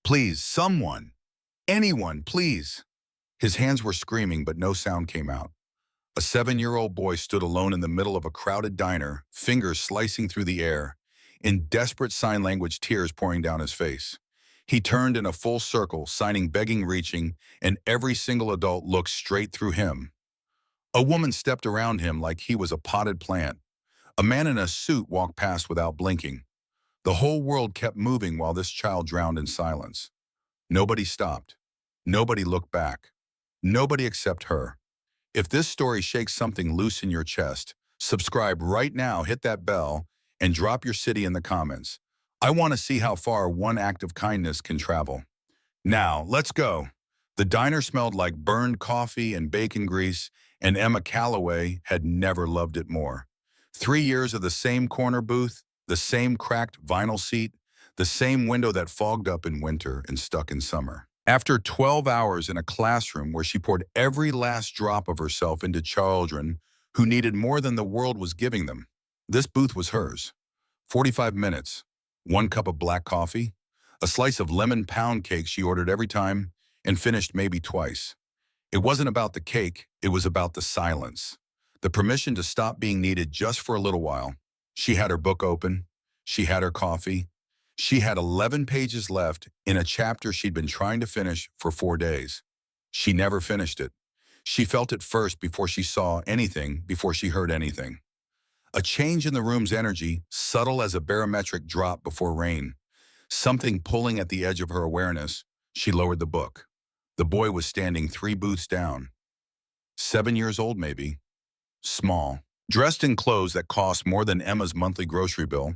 Please, someone, anyone, please. His hands were screaming, but no sound came out. A 7-year-old boy stood alone in the middle of a crowded diner, fingers slicing through the air, in desperate sign language, tears pouring down his face. He turned in a full circle, signing, begging, reaching, and every single adult looked straight through him. A woman stepped around him like he was a potted plant. A man in a suit walked past without blinking. The whole world kept moving while this child drowned in silence. Nobody stopped. Nobody looked back. Nobody except her. If this story shakes something loose in your chest, subscribe right now, hit that bell, and drop your city in the comments. I want to see how far one act of kindness can travel. Now, let's go. The diner smelled like burned coffee and bacon grease, and Emma Calloway had never loved it more. 3 years of the same corner booth, the same cracked vinyl seat, the same window that fogged up in winter and stuck in summer. After 12 hours in a classroom where she poured every last drop of herself into children who needed more than the world was giving them, this booth was hers. 45 minutes, 1 cup of black coffee, a slice of lemon pound cake she ordered every time and finished maybe twice. It wasn't about the cake, it was about the silence. The permission to stop being needed just for a little while. She had her book open, she had her coffee, she had 11 pages left in a chapter she'd been trying to finish for 4 days. She never finished it. She felt it first before she saw anything, before she heard anything. A change in the room's energy, subtle as a barometric drop before rain. Something pulling at the edge of her awareness. She lowered the book. The boy was standing 3 booths down. 7 years old, maybe. Small. Dressed in clothes that cost more than Emma's monthly grocery bill.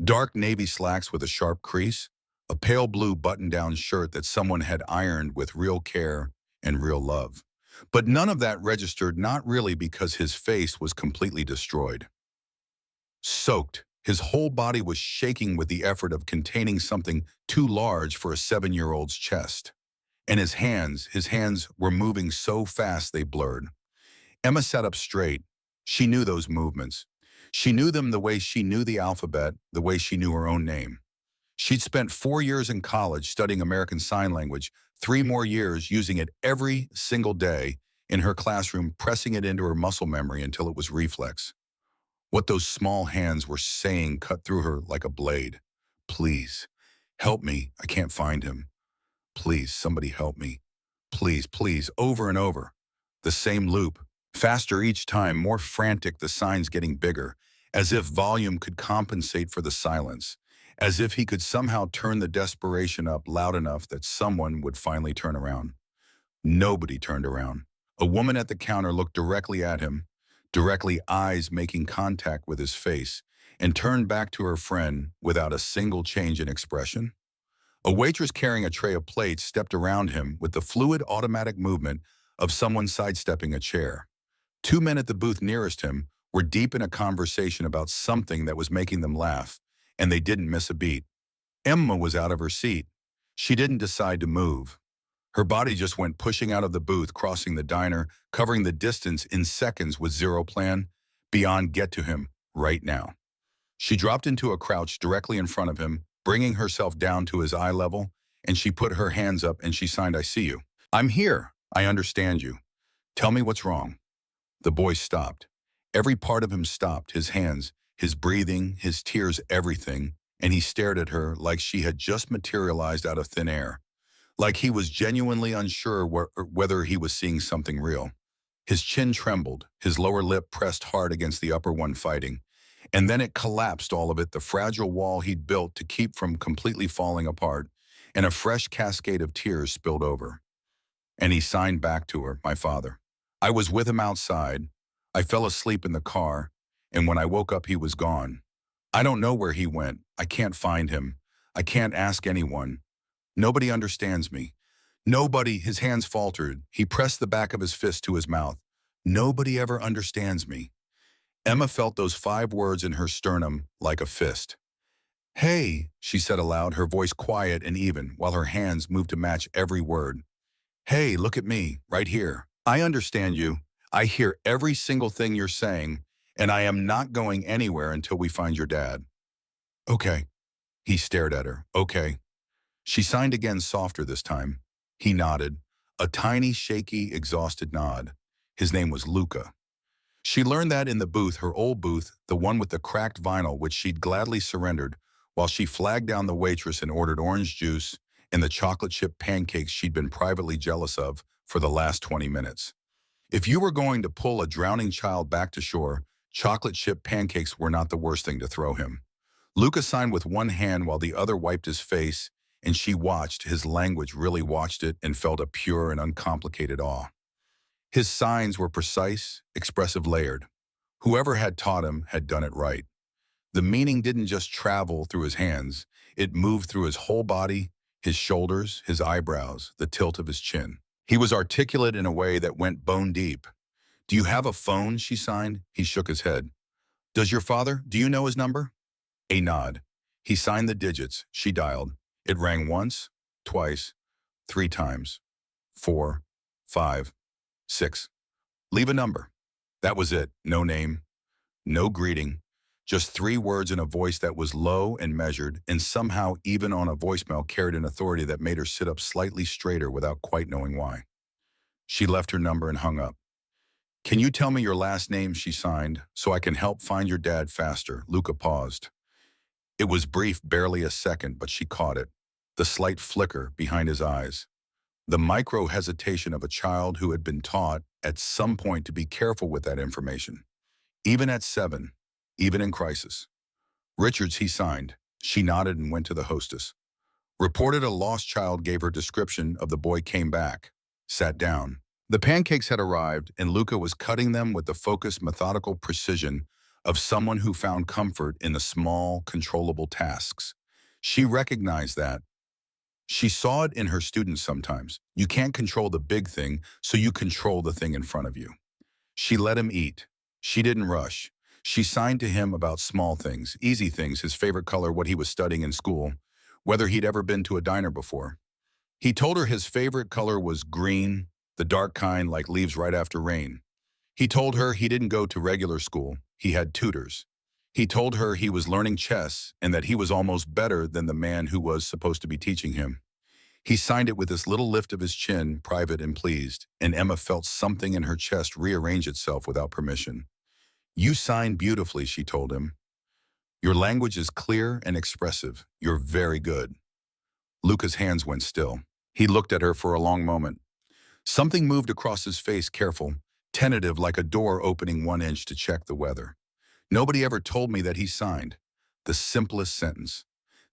Dark navy slacks with a sharp crease. A pale blue button-down shirt that someone had ironed with real care and real love. But none of that registered, not really, because his face was completely destroyed. Soaked, his whole body was shaking with the effort of containing something too large for a 7-year-old's chest. And his hands were moving so fast they blurred. Emma sat up straight. She knew those movements. She knew them the way she knew the alphabet, the way she knew her own name. She'd spent 4 years in college studying American Sign Language, 3 more years using it every single day in her classroom, pressing it into her muscle memory until it was reflex. What those small hands were saying cut through her like a blade. Please, help me, I can't find him. Please, somebody help me. Please, please, over and over. The same loop, faster each time, more frantic, the signs getting bigger, as if volume could compensate for the silence, as if he could somehow turn the desperation up loud enough that someone would finally turn around. Nobody turned around. A woman at the counter looked directly at him, directly, eyes making contact with his face, and turned back to her friend without a single change in expression. A waitress carrying a tray of plates stepped around him with the fluid automatic movement of someone sidestepping a chair. 2 men at the booth nearest him were deep in a conversation about something that was making them laugh, and they didn't miss a beat. Emma was out of her seat. She didn't decide to move. Her body just went pushing out of the booth, crossing the diner, covering the distance in seconds with zero plan, beyond get to him right now. She dropped into a crouch directly in front of him, bringing herself down to his eye level, and she put her hands up and she signed, I see you. I'm here. I understand you. Tell me what's wrong. The boy stopped. Every part of him stopped, his hands, his breathing, his tears, everything, and he stared at her like she had just materialized out of thin air, like he was genuinely unsure whether he was seeing something real. His chin trembled, his lower lip pressed hard against the upper one, fighting. And then it collapsed, all of it, the fragile wall he'd built to keep from completely falling apart, and a fresh cascade of tears spilled over. And he signed back to her, my father. I was with him outside. I fell asleep in the car, and when I woke up, he was gone. I don't know where he went. I can't find him. I can't ask anyone. Nobody understands me. Nobody, his hands faltered. He pressed the back of his fist to his mouth. Nobody ever understands me. Emma felt those 5 words in her sternum like a fist. Hey, she said aloud, her voice quiet and even, while her hands moved to match every word. Hey, look at me, right here. I understand you. I hear every single thing you're saying, and I am not going anywhere until we find your dad. Okay. He stared at her. Okay. She signed again, softer this time. He nodded, a tiny, shaky, exhausted nod. His name was Luca. She learned that in the booth, her old booth, the one with the cracked vinyl which she'd gladly surrendered, while she flagged down the waitress and ordered orange juice and the chocolate chip pancakes she'd been privately jealous of for the last 20 minutes. If you were going to pull a drowning child back to shore, chocolate chip pancakes were not the worst thing to throw him. Luca signed with one hand while the other wiped his face, and she watched, his language really watched it, and felt a pure and uncomplicated awe. His signs were precise, expressive, layered. Whoever had taught him had done it right. The meaning didn't just travel through his hands, it moved through his whole body, his shoulders, his eyebrows, the tilt of his chin. He was articulate in a way that went bone deep. "Do you have a phone?" she signed. He shook his head. "Does your father? Do you know his number?" A nod. He signed the digits. She dialed. It rang once, twice, 3 times. 4, 5, 6. "Leave a number." That was it. No name, no greeting, just 3 words in a voice that was low and measured, and somehow even on a voicemail carried an authority that made her sit up slightly straighter without quite knowing why. She left her number and hung up. "Can you tell me your last name?" she signed, "so I can help find your dad faster." Luca paused. It was brief, barely a second, but she caught it. The slight flicker behind his eyes. The micro-hesitation of a child who had been taught at some point to be careful with that information. Even at 7, even in crisis. "Richards," he signed. She nodded and went to the hostess. "Reported a lost child," gave her description of the boy, "came back." Sat down. The pancakes had arrived, and Luca was cutting them with the focused, methodical precision of someone who found comfort in the small, controllable tasks. She recognized that. She saw it in her students sometimes. You can't control the big thing, so you control the thing in front of you. She let him eat. She didn't rush. She signed to him about small things, easy things, his favorite color, what he was studying in school, whether he'd ever been to a diner before. He told her his favorite color was green, the dark kind like leaves right after rain. He told her he didn't go to regular school, he had tutors. He told her he was learning chess and that he was almost better than the man who was supposed to be teaching him. He signed it with this little lift of his chin, private and pleased, and Emma felt something in her chest rearrange itself without permission. "You signed beautifully," she told him. "Your language is clear and expressive. You're very good." Luca's hands went still. He looked at her for a long moment. Something moved across his face, careful, tentative, like a door opening 1 inch to check the weather. "Nobody ever told me that he signed." The simplest sentence.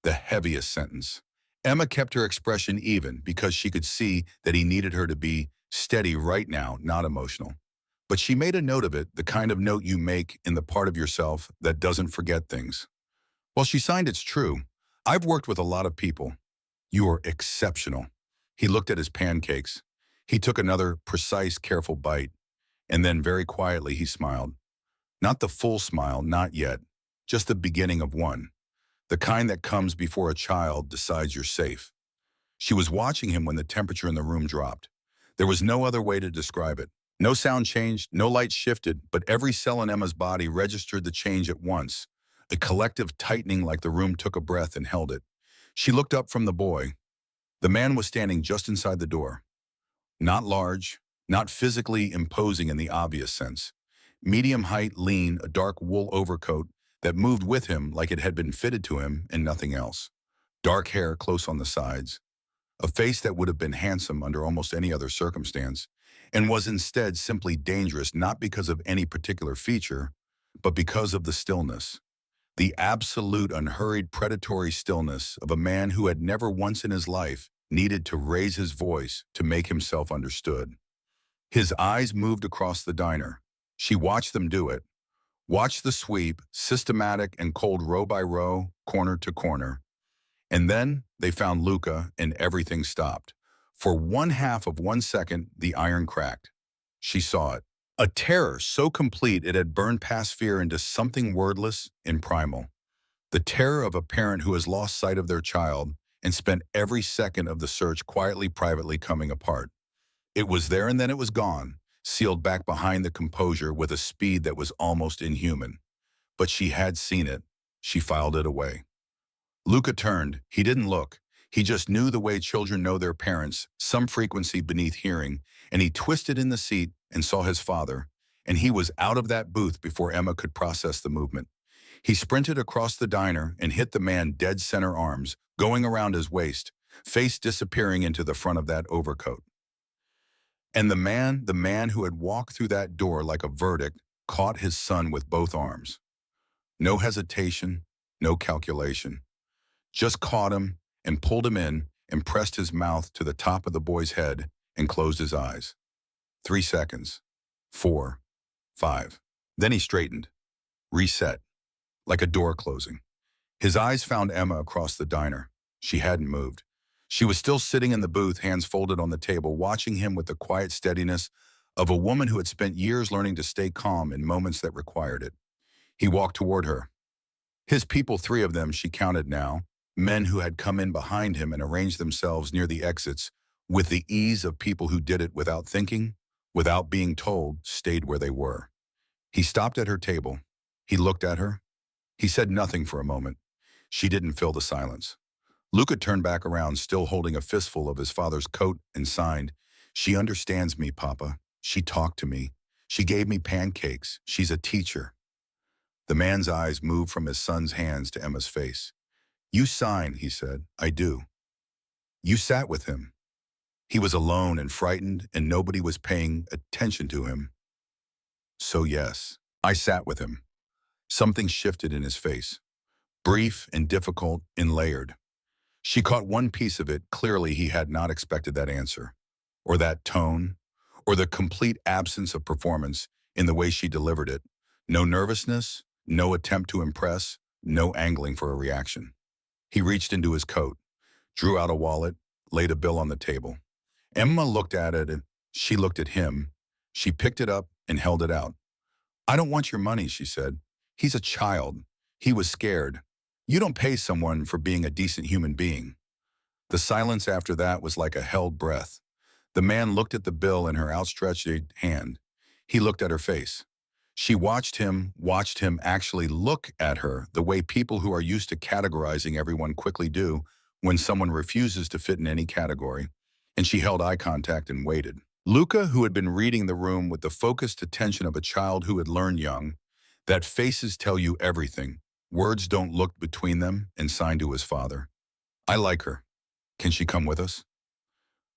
The heaviest sentence. Emma kept her expression even because she could see that he needed her to be steady right now, not emotional. But she made a note of it, the kind of note you make in the part of yourself that doesn't forget things. Well, she signed, "It's true. I've worked with a lot of people. You are exceptional." He looked at his pancakes. He took another precise, careful bite, and then very quietly he smiled. Not the full smile, not yet, just the beginning of one. The kind that comes before a child decides you're safe. She was watching him when the temperature in the room dropped. There was no other way to describe it. No sound changed, no light shifted, but every cell in Emma's body registered the change at once, a collective tightening like the room took a breath and held it. She looked up from the boy. The man was standing just inside the door. Not large, not physically imposing in the obvious sense. Medium height, lean, a dark wool overcoat that moved with him like it had been fitted to him and nothing else. Dark hair close on the sides. A face that would have been handsome under almost any other circumstance, and was instead simply dangerous not because of any particular feature, but because of the stillness. The absolute unhurried predatory stillness of a man who had never once in his life needed to raise his voice to make himself understood. His eyes moved across the diner. She watched them do it. Watched the sweep, systematic and cold, row by row, corner to corner. And then they found Luca and everything stopped. For 1/2 of 1 second, the iron cracked. She saw it. A terror so complete it had burned past fear into something wordless and primal. The terror of a parent who has lost sight of their child and spent every second of the search quietly, privately coming apart. It was there and then it was gone, sealed back behind the composure with a speed that was almost inhuman. But she had seen it. She filed it away. Luca turned. He didn't look. He just knew the way children know their parents, some frequency beneath hearing, and he twisted in the seat and saw his father, and he was out of that booth before Emma could process the movement. He sprinted across the diner and hit the man dead center arms, going around his waist, face disappearing into the front of that overcoat. And the man who had walked through that door like a verdict, caught his son with both arms. No hesitation, no calculation. Just caught him and pulled him in and pressed his mouth to the top of the boy's head and closed his eyes. 3 seconds. 4. 5. Then he straightened. Reset. Like a door closing. His eyes found Emma across the diner. She hadn't moved. She was still sitting in the booth, hands folded on the table, watching him with the quiet steadiness of a woman who had spent years learning to stay calm in moments that required it. He walked toward her. His people, 3 of them she counted now, men who had come in behind him and arranged themselves near the exits, with the ease of people who did it without thinking, without being told, stayed where they were. He stopped at her table. He looked at her. He said nothing for a moment. She didn't fill the silence. Luca turned back around, still holding a fistful of his father's coat, and signed, "She understands me, Papa. She talked to me. She gave me pancakes. She's a teacher." The man's eyes moved from his son's hands to Emma's face. "You sign," he said. "I do." "You sat with him." He was alone and frightened, and nobody was paying attention to him. "So yes, I sat with him." Something shifted in his face. Brief and difficult and layered. She caught one piece of it. Clearly, he had not expected that answer, or that tone, or the complete absence of performance in the way she delivered it. No nervousness, no attempt to impress, no angling for a reaction. He reached into his coat, drew out a wallet, laid a bill on the table. Emma looked at it, and she looked at him. She picked it up and held it out. "I don't want your money," she said. "He's a child. He was scared. You don't pay someone for being a decent human being." The silence after that was like a held breath. The man looked at the bill in her outstretched hand. He looked at her face. She watched him actually look at her the way people who are used to categorizing everyone quickly do when someone refuses to fit in any category, and she held eye contact and waited. Luca, who had been reading the room with the focused attention of a child who had learned young, that faces tell you everything, words don't look between them, and signed to his father. "I like her. Can she come with us?"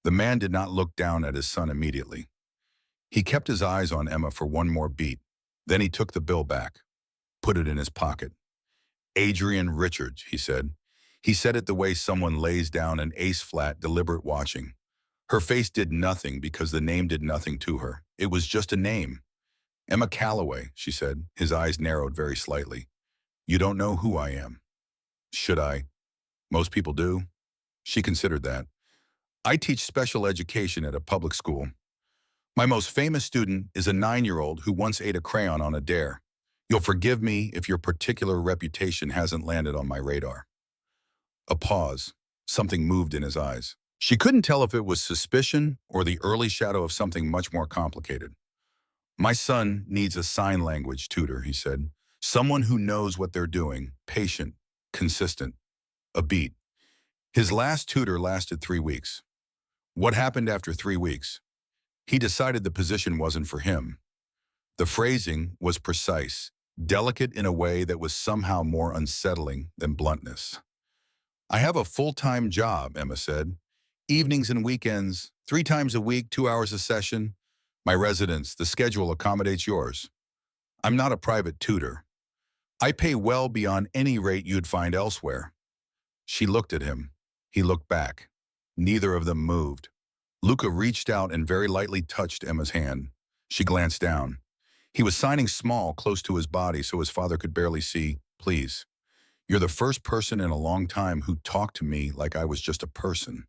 The man did not look down at his son immediately. He kept his eyes on Emma for one more beat. Then he took the bill back, put it in his pocket. "Adrian Richards," he said. He said it the way someone lays down an ace-flat, deliberate watching. Her face did nothing because the name did nothing to her. It was just a name. "Emma Calloway," she said. His eyes narrowed very slightly. "You don't know who I am." "Should I?" "Most people do." She considered that. "I teach special education at a public school. My most famous student is a 9-year-old who once ate a crayon on a dare. You'll forgive me if your particular reputation hasn't landed on my radar." A pause. Something moved in his eyes. She couldn't tell if it was suspicion or the early shadow of something much more complicated. "My son needs a sign language tutor," he said. "Someone who knows what they're doing, patient, consistent, a beat." His last tutor lasted 3 weeks. What happened after 3 weeks? He decided the position wasn't for him. The phrasing was precise, delicate in a way that was somehow more unsettling than bluntness. "I have a full-time job," Emma said. "Evenings and weekends, 3 times a week, 2 hours a session. My residence, the schedule accommodates yours. I'm not a private tutor. I pay well beyond any rate you'd find elsewhere." She looked at him. He looked back. Neither of them moved. Luca reached out and very lightly touched Emma's hand. She glanced down. He was signing small, close to his body so his father could barely see. "Please. You're the first person in a long time who talked to me like I was just a person."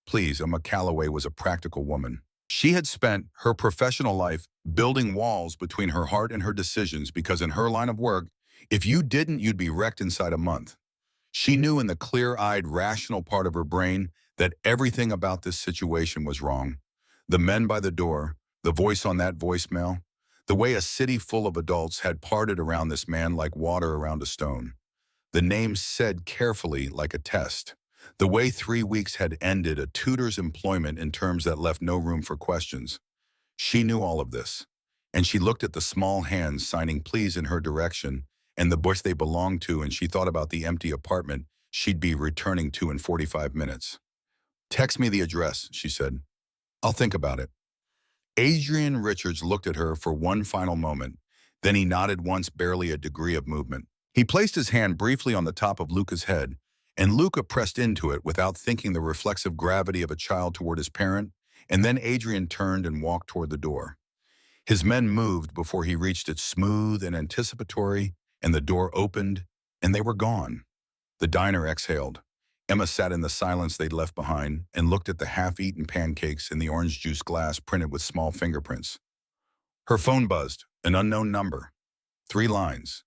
Please, Emma Calloway was a practical woman. She had spent her professional life building walls between her heart and her decisions because in her line of work, if you didn't, you'd be wrecked inside a month. She knew in the clear-eyed, rational part of her brain that everything about this situation was wrong. The men by the door, the voice on that voicemail, the way a city full of adults had parted around this man like water around a stone. The name said carefully like a test. The way 3 weeks had ended a tutor's employment in terms that left no room for questions. She knew all of this, and she looked at the small hands signing please in her direction and the bush they belonged to, and she thought about the empty apartment she'd be returning to in 45 minutes. "Text me the address," she said. "I'll think about it." Adrian Richards looked at her for one final moment. Then he nodded once, barely a degree of movement. He placed his hand briefly on the top of Luca's head, and Luca pressed into it without thinking, the reflexive gravity of a child toward his parent, and then Adrian turned and walked toward the door. His men moved before he reached it, smooth and anticipatory, and the door opened, and they were gone. The diner exhaled. Emma sat in the silence they'd left behind and looked at the half-eaten pancakes in the orange juice glass printed with small fingerprints. Her phone buzzed, an unknown number. 3 lines.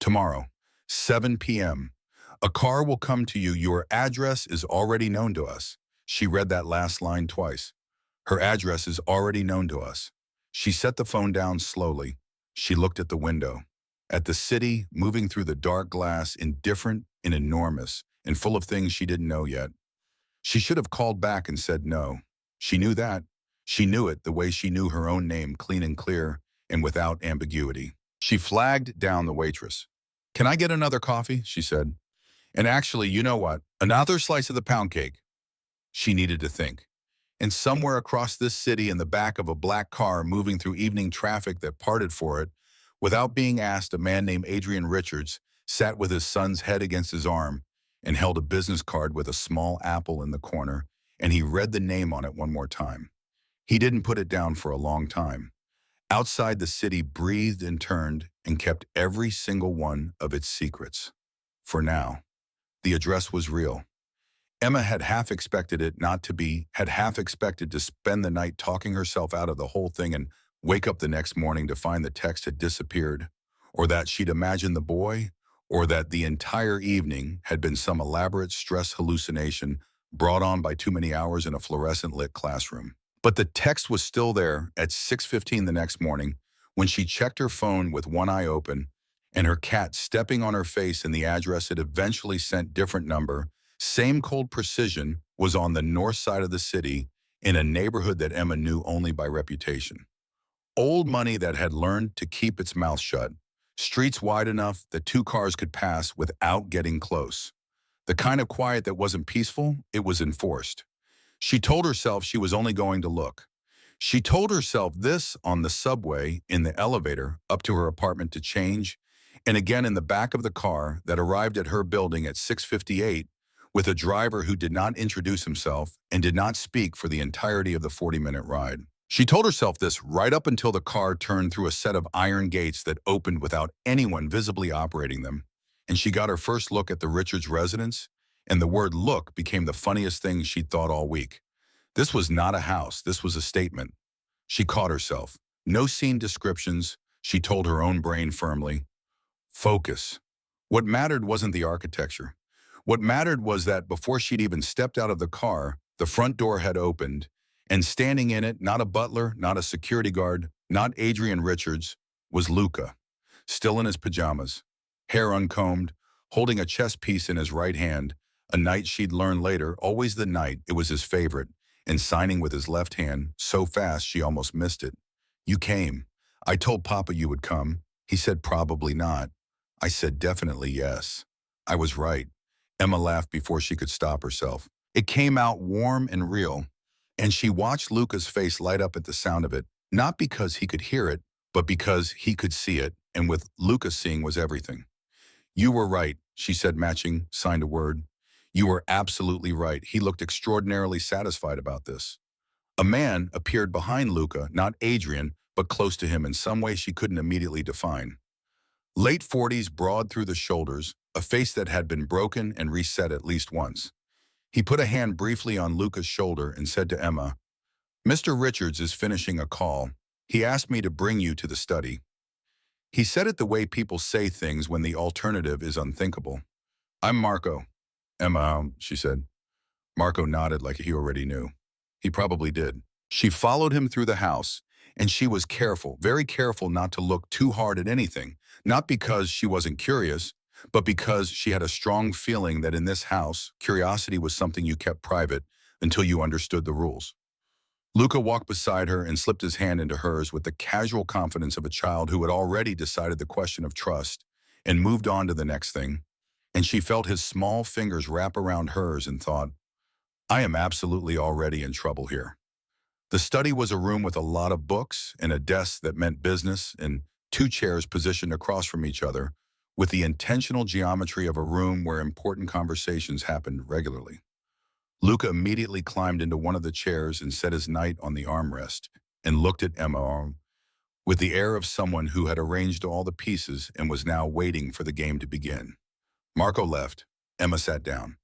"Tomorrow, 7 p.m. A car will come to you. Your address is already known to us." She read that last line twice. Her address is already known to us. She set the phone down slowly. She looked at the window, at the city moving through the dark glass, indifferent and enormous, and full of things she didn't know yet. She should have called back and said no. She knew that. She knew it the way she knew her own name, clean and clear and without ambiguity. She flagged down the waitress. "Can I get another coffee?" she said. "And actually, you know what? Another slice of the pound cake." She needed to think. And somewhere across this city, in the back of a black car moving through evening traffic that parted for it, without being asked, a man named Adrian Richards sat with his son's head against his arm and held a business card with a small apple in the corner, and he read the name on it one more time. He didn't put it down for a long time. Outside, the city breathed and turned and kept every single one of its secrets. For now, the address was real. Emma had half expected it not to be, had half expected to spend the night talking herself out of the whole thing and wake up the next morning to find the text had disappeared, or that she'd imagined the boy, or that the entire evening had been some elaborate stress hallucination brought on by too many hours in a fluorescent-lit classroom. But the text was still there at 6:15 the next morning when she checked her phone with one eye open and her cat stepping on her face, and the address it eventually sent, different number, same cold precision, was on the north side of the city in a neighborhood that Emma knew only by reputation. Old money that had learned to keep its mouth shut. Streets wide enough that 2 cars could pass without getting close. The kind of quiet that wasn't peaceful, it was enforced. She told herself she was only going to look. She told herself this on the subway, in the elevator up to her apartment to change, and again in the back of the car that arrived at her building at 6:58 with a driver who did not introduce himself and did not speak for the entirety of the 40-minute ride. She told herself this right up until the car turned through a set of iron gates that opened without anyone visibly operating them, and she got her first look at the Richards residence, and the word "look" became the funniest thing she'd thought all week. This was not a house, this was a statement. She caught herself. No scene descriptions, she told her own brain firmly. Focus. What mattered wasn't the architecture. What mattered was that before she'd even stepped out of the car, the front door had opened, and standing in it, not a butler, not a security guard, not Adrian Richards, was Luca, still in his pajamas, hair uncombed, holding a chess piece in his right hand, a night she'd learn later, always the night, it was his favorite, and signing with his left hand, so fast she almost missed it. "You came. I told Papa you would come." He said probably not. I said definitely yes. I was right. Emma laughed before she could stop herself. It came out warm and real, and she watched Luca's face light up at the sound of it, not because he could hear it, but because he could see it, and with Luca seeing was everything. "You were right," she said, matching, signed a word. "You were absolutely right." He looked extraordinarily satisfied about this. A man appeared behind Luca, not Adrian, but close to him in some way she couldn't immediately define. Late 40s, broad through the shoulders, a face that had been broken and reset at least once. He put a hand briefly on Luca's shoulder and said to Emma, "Mr. Richards is finishing a call. He asked me to bring you to the study." He said it the way people say things when the alternative is unthinkable. "I'm Marco." "Emma," she said. Marco nodded like he already knew. He probably did. She followed him through the house, and she was careful, very careful not to look too hard at anything, not because she wasn't curious, but because she had a strong feeling that in this house, curiosity was something you kept private until you understood the rules. Luca walked beside her and slipped his hand into hers with the casual confidence of a child who had already decided the question of trust and moved on to the next thing. And she felt his small fingers wrap around hers and thought, I am absolutely already in trouble here. The study was a room with a lot of books and a desk that meant business and two chairs positioned across from each other with the intentional geometry of a room where important conversations happened regularly. Luca immediately climbed into one of the chairs and set his knight on the armrest and looked at Emma with the air of someone who had arranged all the pieces and was now waiting for the game to begin. Marco left. Emma sat down.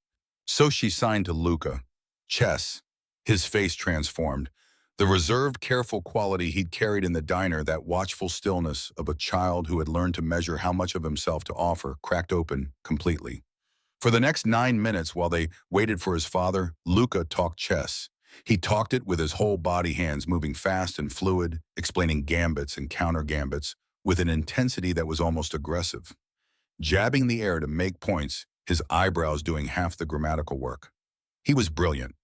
So she signed to Luca. Chess. His face transformed. The reserved, careful quality he'd carried in the diner, that watchful stillness of a child who had learned to measure how much of himself to offer, cracked open completely. For the next 9 minutes while they waited for his father, Luca talked chess. He talked it with his whole body, hands moving fast and fluid, explaining gambits and counter gambits with an intensity that was almost aggressive. Jabbing the air to make points, his eyebrows doing half the grammatical work. He was brilliant.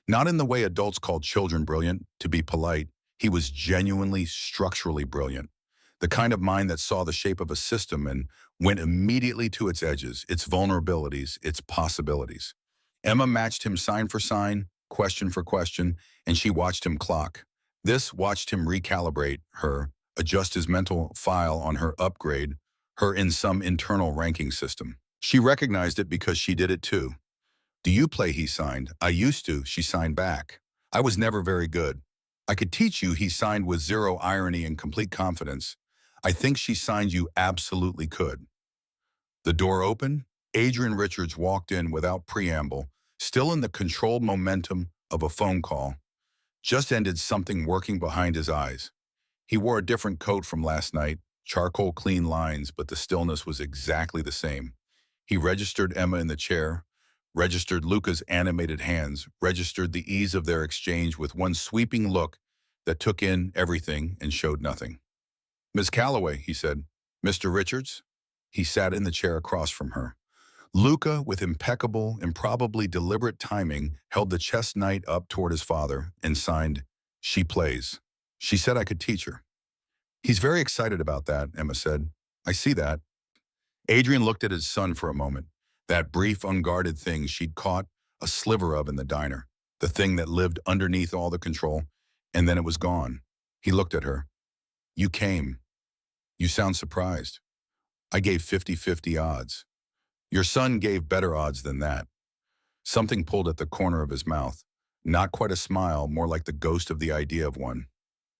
Not in the way adults call children brilliant, to be polite. He was genuinely, structurally brilliant. The kind of mind that saw the shape of a system and went immediately to its edges, its vulnerabilities, its possibilities. Emma matched him sign for sign, question for question, and she watched him clock. This watched him recalibrate her, adjust his mental file on her upgrade, her in some internal ranking system. She recognized it because she did it too. Do you play? He signed. I used to, she signed back. I was never very good. I could teach you, he signed with zero irony and complete confidence. I think she signed you absolutely could. The door opened. Adrian Richards walked in without preamble, still in the controlled momentum of a phone call. Just ended something working behind his eyes. He wore a different coat from last night, charcoal clean lines, but the stillness was exactly the same. He registered Emma in the chair, registered Luca's animated hands, registered the ease of their exchange with one sweeping look that took in everything and showed nothing. Miss Calloway, he said. Mr. Richards? He sat in the chair across from her. Luca, with impeccable, improbably deliberate timing, held the chess knight up toward his father and signed, She plays. She said I could teach her. He's very excited about that, Emma said. I see that. Adrian looked at his son for a moment. That brief, unguarded thing she'd caught a sliver of in the diner, the thing that lived underneath all the control, and then it was gone. He looked at her. You came. You sound surprised. I gave 50-50 odds. Your son gave better odds than that. Something pulled at the corner of his mouth. Not quite a smile, more like the ghost of the idea of one.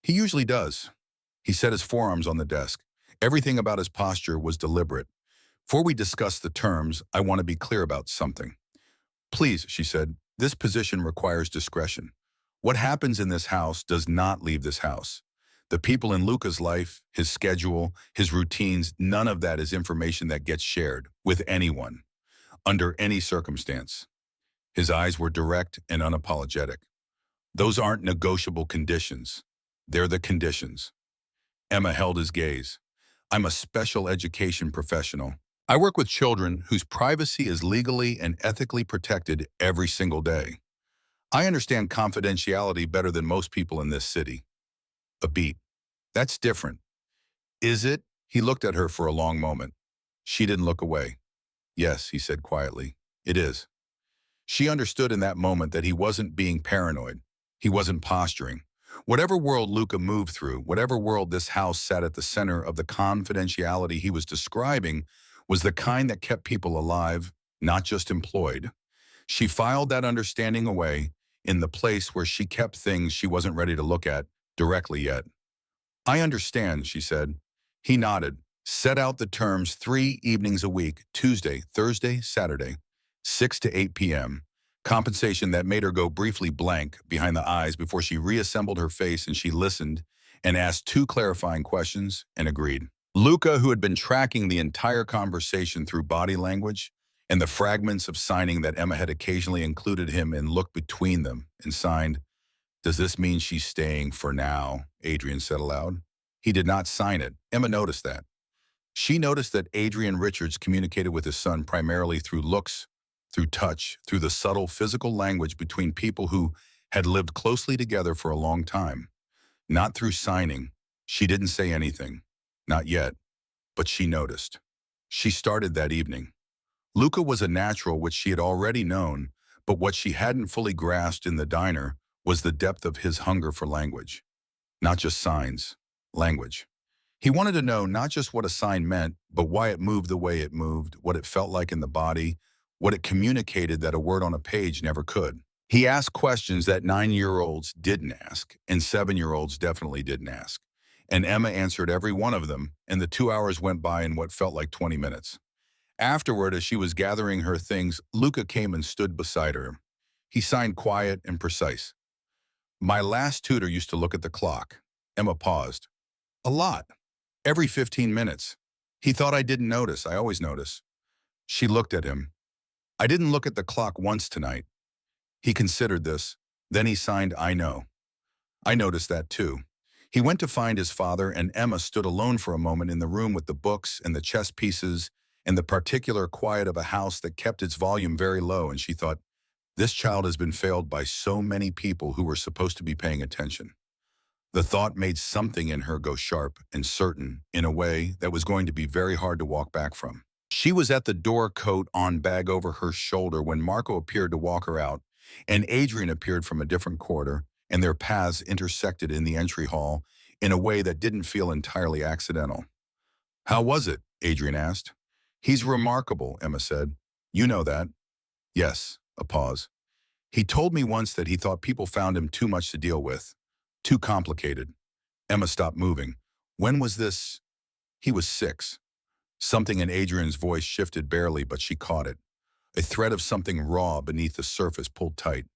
He usually does. He set his forearms on the desk. Everything about his posture was deliberate. Before we discuss the terms, I want to be clear about something. Please, she said, this position requires discretion. What happens in this house does not leave this house. The people in Luca's life, his schedule, his routines, none of that is information that gets shared with anyone, under any circumstance. His eyes were direct and unapologetic. Those aren't negotiable conditions. They're the conditions. Emma held his gaze. I'm a special education professional. I work with children whose privacy is legally and ethically protected every single day. I understand confidentiality better than most people in this city. A beat. That's different. Is it? He looked at her for a long moment. She didn't look away. Yes, he said quietly. It is. She understood in that moment that he wasn't being paranoid. He wasn't posturing. Whatever world Luca moved through, whatever world this house sat at the center of, the confidentiality he was describing was the kind that kept people alive, not just employed. She filed that understanding away in the place where she kept things she wasn't ready to look at directly yet. I understand, she said. He nodded, set out the terms 3 evenings a week, Tuesday, Thursday, Saturday, 6 to 8 p.m. Compensation that made her go briefly blank behind the eyes before she reassembled her face and she listened and asked 2 clarifying questions and agreed. Luca, who had been tracking the entire conversation through body language and the fragments of signing that Emma had occasionally included him in, looked between them and signed, Does this mean she's staying for now? Adrian said aloud. He did not sign it. Emma noticed that. She noticed that Adrian Richards communicated with his son primarily through looks, through touch, through the subtle physical language between people who had lived closely together for a long time. Not through signing. She didn't say anything. Not yet. But she noticed. She started that evening. Luca was a natural, which she had already known, but what she hadn't fully grasped in the diner was the depth of his hunger for language. Not just signs. Language. He wanted to know not just what a sign meant, but why it moved the way it moved, what it felt like in the body, what it communicated that a word on a page never could. He asked questions that 9-year-olds didn't ask, and 7-year-olds definitely didn't ask. And Emma answered every one of them, and the 2 hours went by in what felt like 20 minutes. Afterward, as she was gathering her things, Luca came and stood beside her. He signed quiet and precise. My last tutor used to look at the clock. Emma paused. A lot. Every 15 minutes. He thought I didn't notice. I always notice. She looked at him. I didn't look at the clock once tonight. He considered this. Then he signed, I know. I noticed that too. He went to find his father, and Emma stood alone for a moment in the room with the books and the chess pieces and the particular quiet of a house that kept its volume very low, and she thought, this child has been failed by so many people who were supposed to be paying attention. The thought made something in her go sharp and certain in a way that was going to be very hard to walk back from. She was at the door, coat on, bag over her shoulder, when Marco appeared to walk her out, and Adrian appeared from a different quarter, and their paths intersected in the entry hall in a way that didn't feel entirely accidental. How was it? Adrian asked. He's remarkable, Emma said. You know that. Yes, a pause. He told me once that he thought people found him too much to deal with. Too complicated. Emma stopped moving. When was this? He was 6. Something in Adrian's voice shifted barely, but she caught it. A thread of something raw beneath the surface pulled tight.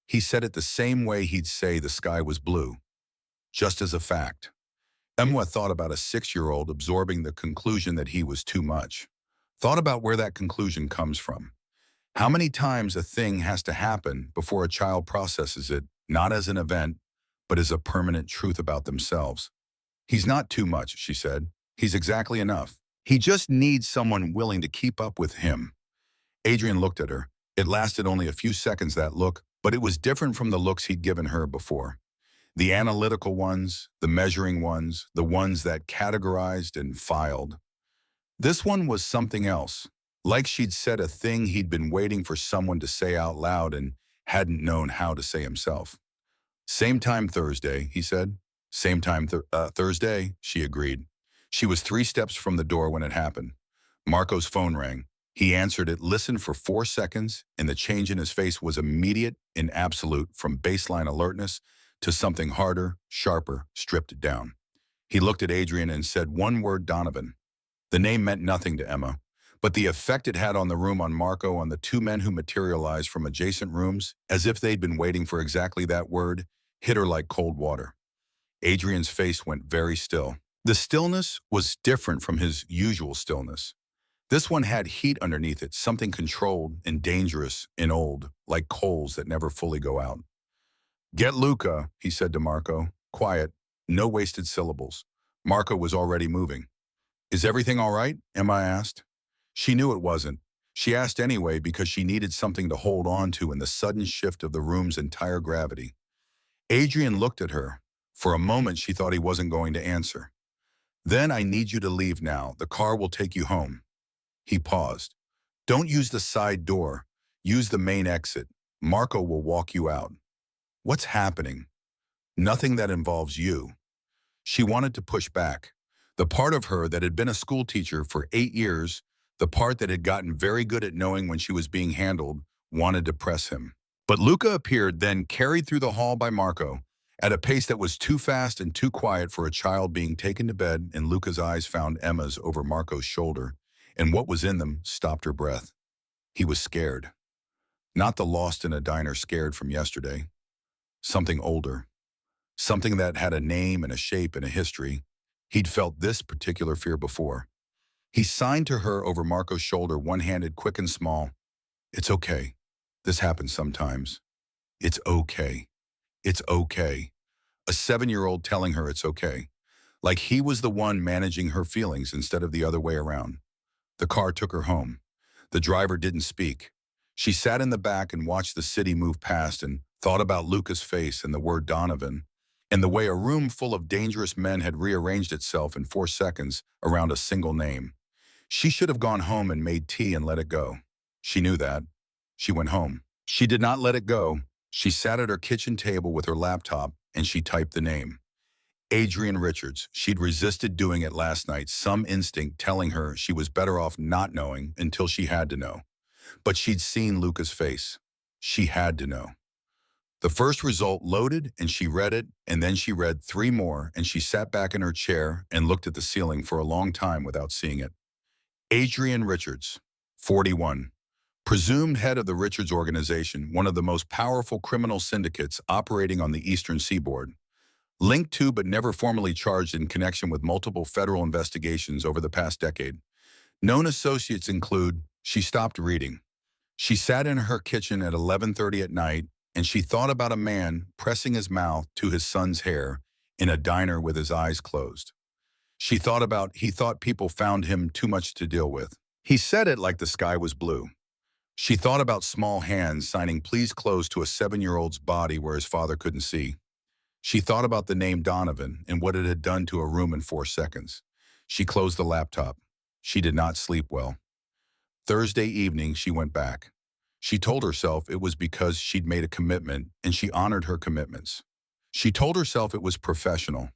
He said it the same way he'd say the sky was blue. Just as a fact. Emma thought about a 6-year-old absorbing the conclusion that he was too much. Thought about where that conclusion comes from. How many times a thing has to happen before a child processes it, not as an event, but as a permanent truth about themselves. He's not too much, she said. He's exactly enough. He just needs someone willing to keep up with him. Adrian looked at her. It lasted only a few seconds, that look, but it was different from the looks he'd given her before. The analytical ones, the measuring ones, the ones that categorized and filed. This one was something else, like she'd said a thing he'd been waiting for someone to say out loud and hadn't known how to say himself. Same time Thursday, he said. Same time Thursday, she agreed. She was 3 steps from the door when it happened. Marco's phone rang. He answered it, listened for 4 seconds, and the change in his face was immediate and absolute, from baseline alertness to something harder, sharper, stripped down. He looked at Adrian and said one word, Donovan. The name meant nothing to Emma, but the effect it had on the room, on Marco, on the 2 men who materialized from adjacent rooms, as if they'd been waiting for exactly that word, hit her like cold water. Adrian's face went very still. The stillness was different from his usual stillness. This one had heat underneath it, something controlled and dangerous and old, like coals that never fully go out. Get Luca, he said to Marco. Quiet, no wasted syllables. Marco was already moving. Is everything all right? Emma asked. She knew it wasn't. She asked anyway because she needed something to hold on to in the sudden shift of the room's entire gravity. Adrian looked at her. For a moment, she thought he wasn't going to answer. Then, I need you to leave now. The car will take you home. He paused. Don't use the side door. Use the main exit. Marco will walk you out. What's happening? Nothing that involves you. She wanted to push back. The part of her that had been a school teacher for 8 years, the part that had gotten very good at knowing when she was being handled, wanted to press him. But Luca appeared, then carried through the hall by Marco, at a pace that was too fast and too quiet for a child being taken to bed, and Luca's eyes found Emma's over Marco's shoulder, and what was in them stopped her breath. He was scared. Not the lost in a diner scared from yesterday. Something older. Something that had a name and a shape and a history. He'd felt this particular fear before. He signed to her over Marco's shoulder, one-handed, quick and small. It's okay. This happens sometimes. It's okay. It's okay. A 7-year-old telling her it's okay. like he was the one managing her feelings instead of the other way around. The car took her home. The driver didn't speak. She sat in the back and watched the city move past and thought about Luca's face and the word Donovan, and the way a room full of dangerous men had rearranged itself in 4 seconds around a single name. She should have gone home and made tea and let it go. She knew that. She went home. She did not let it go. She sat at her kitchen table with her laptop and she typed the name. Adrian Richards. She'd resisted doing it last night, some instinct telling her she was better off not knowing until she had to know. But she'd seen Luca's face. She had to know. The first result loaded and she read it, and then she read 3 more and she sat back in her chair and looked at the ceiling for a long time without seeing it. Adrian Richards, 41. Presumed head of the Richards organization, one of the most powerful criminal syndicates operating on the Eastern Seaboard. Linked to but never formally charged in connection with multiple federal investigations over the past decade. Known associates include, she stopped reading. She sat in her kitchen at 11:30 at night and she thought about a man pressing his mouth to his son's hair in a diner with his eyes closed. She thought about he thought people found him too much to deal with. He said it like the sky was blue. She thought about small hands signing please close to a 7-year-old's body where his father couldn't see. She thought about the name Donovan and what it had done to a room in 4 seconds. She closed the laptop. She did not sleep well. Thursday evening, she went back. She told herself it was because she'd made a commitment and she honored her commitments. She told herself it was professional.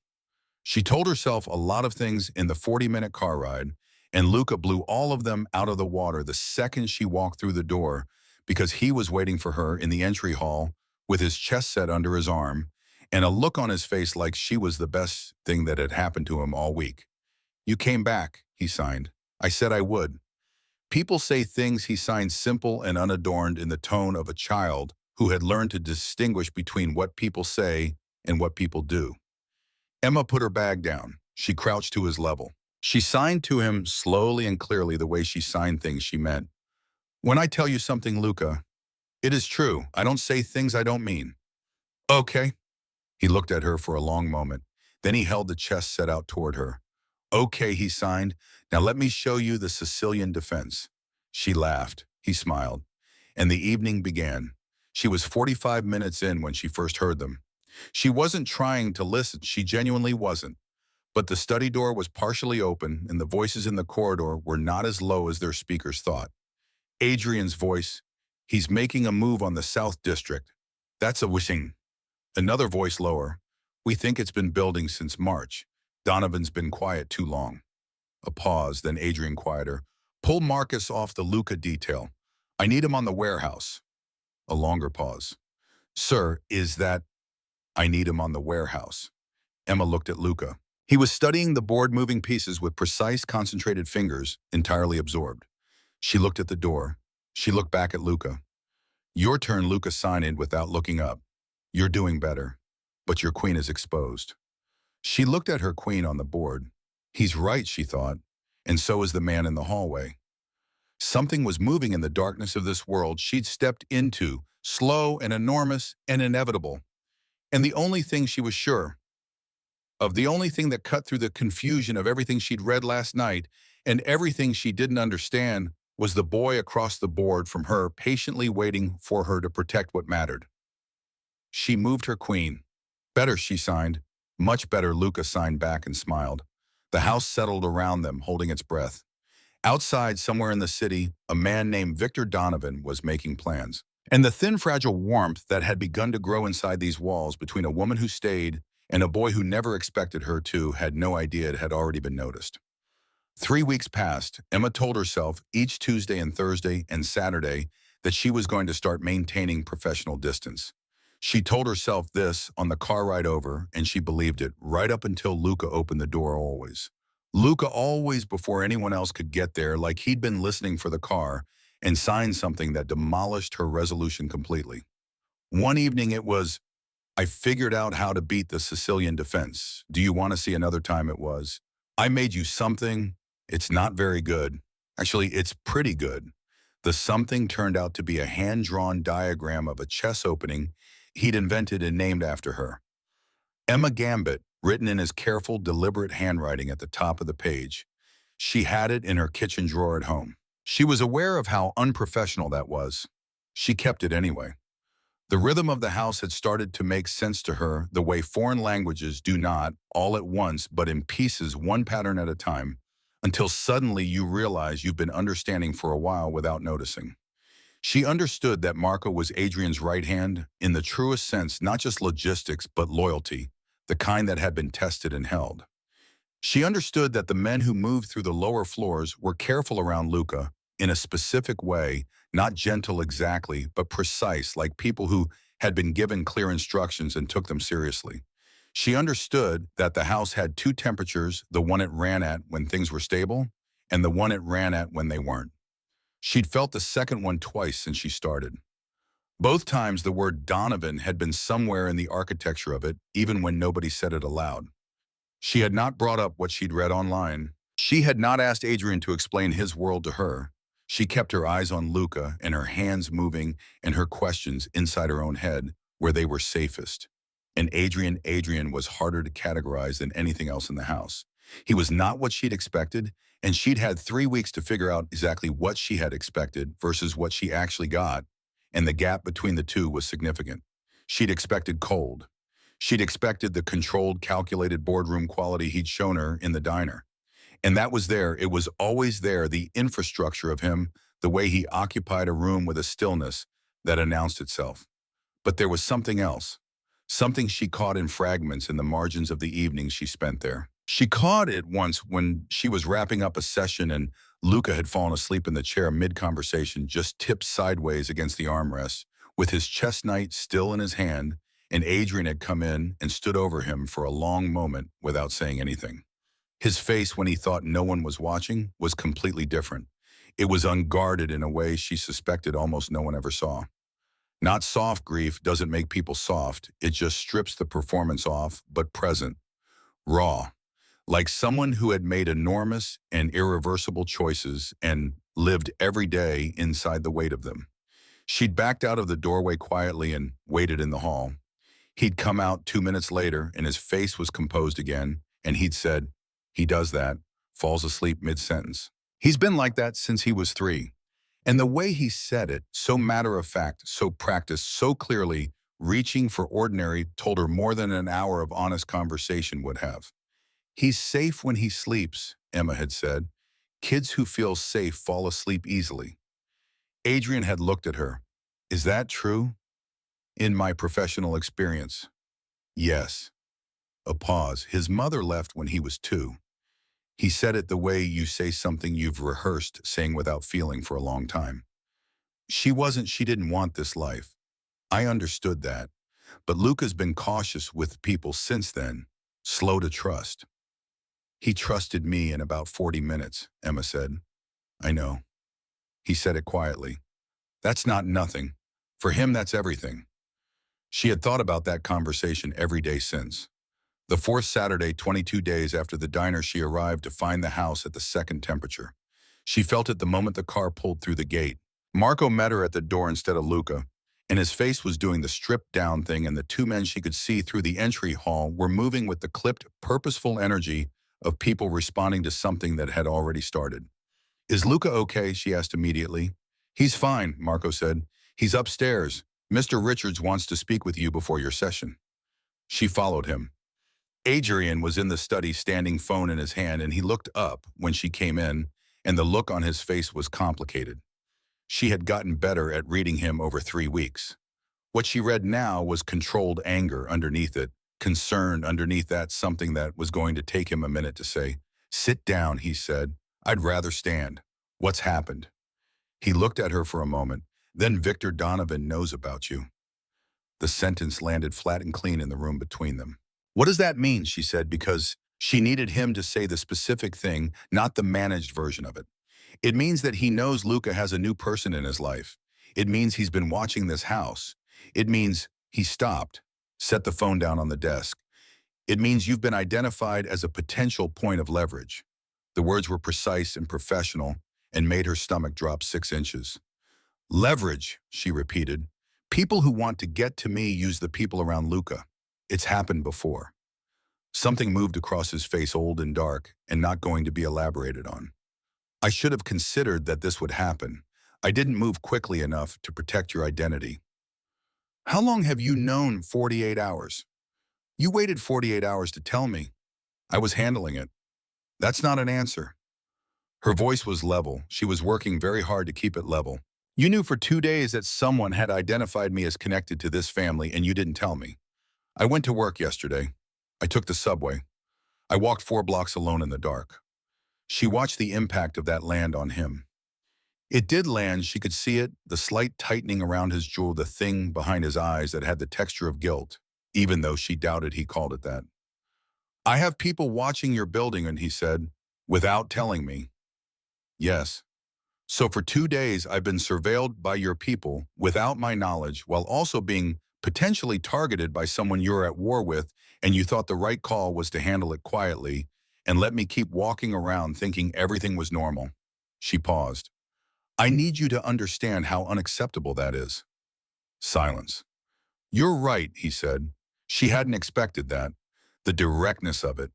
She told herself a lot of things in the 40-minute car ride, and Luca blew all of them out of the water the second she walked through the door because he was waiting for her in the entry hall with his chest set under his arm and a look on his face like she was the best thing that had happened to him all week. You came back, he signed. I said I would. People say things he signed simple and unadorned in the tone of a child who had learned to distinguish between what people say and what people do. Emma put her bag down. She crouched to his level. She signed to him slowly and clearly the way she signed things she meant. When I tell you something, Luca, it is true. I don't say things I don't mean. Okay. He looked at her for a long moment. Then he held the chest set out toward her. Okay, he signed. Now let me show you the Sicilian defense. She laughed. He smiled. And the evening began. She was 45 minutes in when she first heard them. She wasn't trying to listen. She genuinely wasn't. But the study door was partially open and the voices in the corridor were not as low as their speakers thought. Adrian's voice, he's making a move on the South District. That's a wishing. Another voice lower, we think it's been building since March. Donovan's been quiet too long. A pause, then Adrian quieter. Pull Marcus off the Luca detail. I need him on the warehouse. A longer pause. Sir, is that... I need him on the warehouse. Emma looked at Luca. He was studying the board moving pieces with precise, concentrated fingers, entirely absorbed. She looked at the door. She looked back at Luca. Your turn, Luca signed without looking up. You're doing better, but your queen is exposed. She looked at her queen on the board. He's right, she thought, and so is the man in the hallway. Something was moving in the darkness of this world she'd stepped into, slow and enormous and inevitable. And the only thing she was sure of, the only thing that cut through the confusion of everything she'd read last night and everything she didn't understand, was the boy across the board from her, patiently waiting for her to protect what mattered. She moved her queen. Better, she signed. Much better, Luca signed back and smiled. The house settled around them, holding its breath. Outside, somewhere in the city, a man named Victor Donovan was making plans. And the thin, fragile warmth that had begun to grow inside these walls between a woman who stayed and a boy who never expected her to had no idea it had already been noticed. 3 weeks passed. Emma told herself each Tuesday and Thursday and Saturday that she was going to start maintaining professional distance. She told herself this on the car ride over, and she believed it right up until Luca opened the door always. Luca always before anyone else could get there, like he'd been listening for the car, and signed something that demolished her resolution completely. One evening it was, I figured out how to beat the Sicilian defense. Do you want to see another time it was? I made you something. It's not very good. Actually, it's pretty good. The something turned out to be a hand-drawn diagram of a chess opening he'd invented and named after her. Emma Gambit, written in his careful, deliberate handwriting at the top of the page. She had it in her kitchen drawer at home. She was aware of how unprofessional that was. She kept it anyway. The rhythm of the house had started to make sense to her the way foreign languages do not, all at once, but in pieces, one pattern at a time, until suddenly you realize you've been understanding for a while without noticing. She understood that Marco was Adrian's right hand in the truest sense, not just logistics, but loyalty, the kind that had been tested and held. She understood that the men who moved through the lower floors were careful around Luca in a specific way, not gentle exactly, but precise, like people who had been given clear instructions and took them seriously. She understood that the house had two temperatures, the one it ran at when things were stable and the one it ran at when they weren't. She'd felt the second one twice since she started. Both times the word Donovan had been somewhere in the architecture of it, even when nobody said it aloud. She had not brought up what she'd read online. She had not asked Adrian to explain his world to her. She kept her eyes on Luca and her hands moving and her questions inside her own head where they were safest. And Adrian was harder to categorize than anything else in the house. He was not what she'd expected, and she'd had 3 weeks to figure out exactly what she had expected versus what she actually got, and the gap between the two was significant. She'd expected cold. She'd expected the controlled, calculated boardroom quality he'd shown her in the diner. And that was there. It was always there, the infrastructure of him, the way he occupied a room with a stillness that announced itself. But there was something else, something she caught in fragments in the margins of the evenings she spent there. She caught it once when she was wrapping up a session and Luca had fallen asleep in the chair mid-conversation, just tipped sideways against the armrest, with his chest knife still in his hand, and Adrian had come in and stood over him for a long moment without saying anything. His face, when he thought no one was watching, was completely different. It was unguarded in a way she suspected almost no one ever saw. Not soft grief doesn't make people soft, it just strips the performance off, but present, raw, like someone who had made enormous and irreversible choices and lived every day inside the weight of them. She'd backed out of the doorway quietly and waited in the hall. He'd come out 2 minutes later and his face was composed again, and he'd said, "He does that, falls asleep mid-sentence. He's been like that since he was 3. And the way he said it, so matter-of-fact, so practiced, so clearly, reaching for ordinary, told her more than an hour of honest conversation would have. "He's safe when he sleeps," Emma had said. "Kids who feel safe fall asleep easily." Adrian had looked at her. "Is that true?" "In my professional experience, yes." A pause. His mother left when he was 2. He said it the way you say something you've rehearsed saying without feeling for a long time. She didn't want this life. I understood that. But Luca's been cautious with people since then, slow to trust. "He trusted me in about 40 minutes, Emma said. "I know." He said it quietly. "That's not nothing. For him, that's everything." She had thought about that conversation every day since. The fourth Saturday, 22 days after the diner, she arrived to find the house at the second temperature. She felt it the moment the car pulled through the gate. Marco met her at the door instead of Luca, and his face was doing the stripped-down thing, and the two men she could see through the entry hall were moving with the clipped, purposeful energy of people responding to something that had already started. "Is Luca okay?" she asked immediately. "He's fine," Marco said. "He's upstairs. Mr. Richards wants to speak with you before your session." She followed him. Adrian was in the study, standing phone in his hand, and he looked up when she came in, and the look on his face was complicated. She had gotten better at reading him over 3 weeks. What she read now was controlled anger underneath it, concern underneath that, something that was going to take him a minute to say. "Sit down," he said. "I'd rather stand. What's happened?" He looked at her for a moment. "Then Victor Donovan knows about you." The sentence landed flat and clean in the room between them. "What does that mean?" she said, because she needed him to say the specific thing, not the managed version of it. "It means that he knows Luca has a new person in his life. It means he's been watching this house. It means," he stopped, set the phone down on the desk. "It means you've been identified as a potential point of leverage." The words were precise and professional and made her stomach drop 6 inches. "Leverage," she repeated. "People who want to get to me use the people around Luca. It's happened before." Something moved across his face, old and dark, and not going to be elaborated on. I should have considered that this would happen. I didn't move quickly enough to protect your identity. How long have you known 48 hours? You waited 48 hours to tell me. I was handling it. That's not an answer. Her voice was level. She was working very hard to keep it level. You knew for 2 days that someone had identified me as connected to this family and you didn't tell me. I went to work yesterday. I took the subway. I walked 4 blocks alone in the dark. She watched the impact of that land on him. It did land, she could see it, the slight tightening around his jaw, the thing behind his eyes that had the texture of guilt, even though she doubted he called it that. I have people watching your building, and he said, without telling me. Yes. So for 2 days, I've been surveilled by your people without my knowledge, while also being potentially targeted by someone you're at war with, and you thought the right call was to handle it quietly and let me keep walking around thinking everything was normal. She paused. I need you to understand how unacceptable that is. Silence. You're right, he said. She hadn't expected that. The directness of it.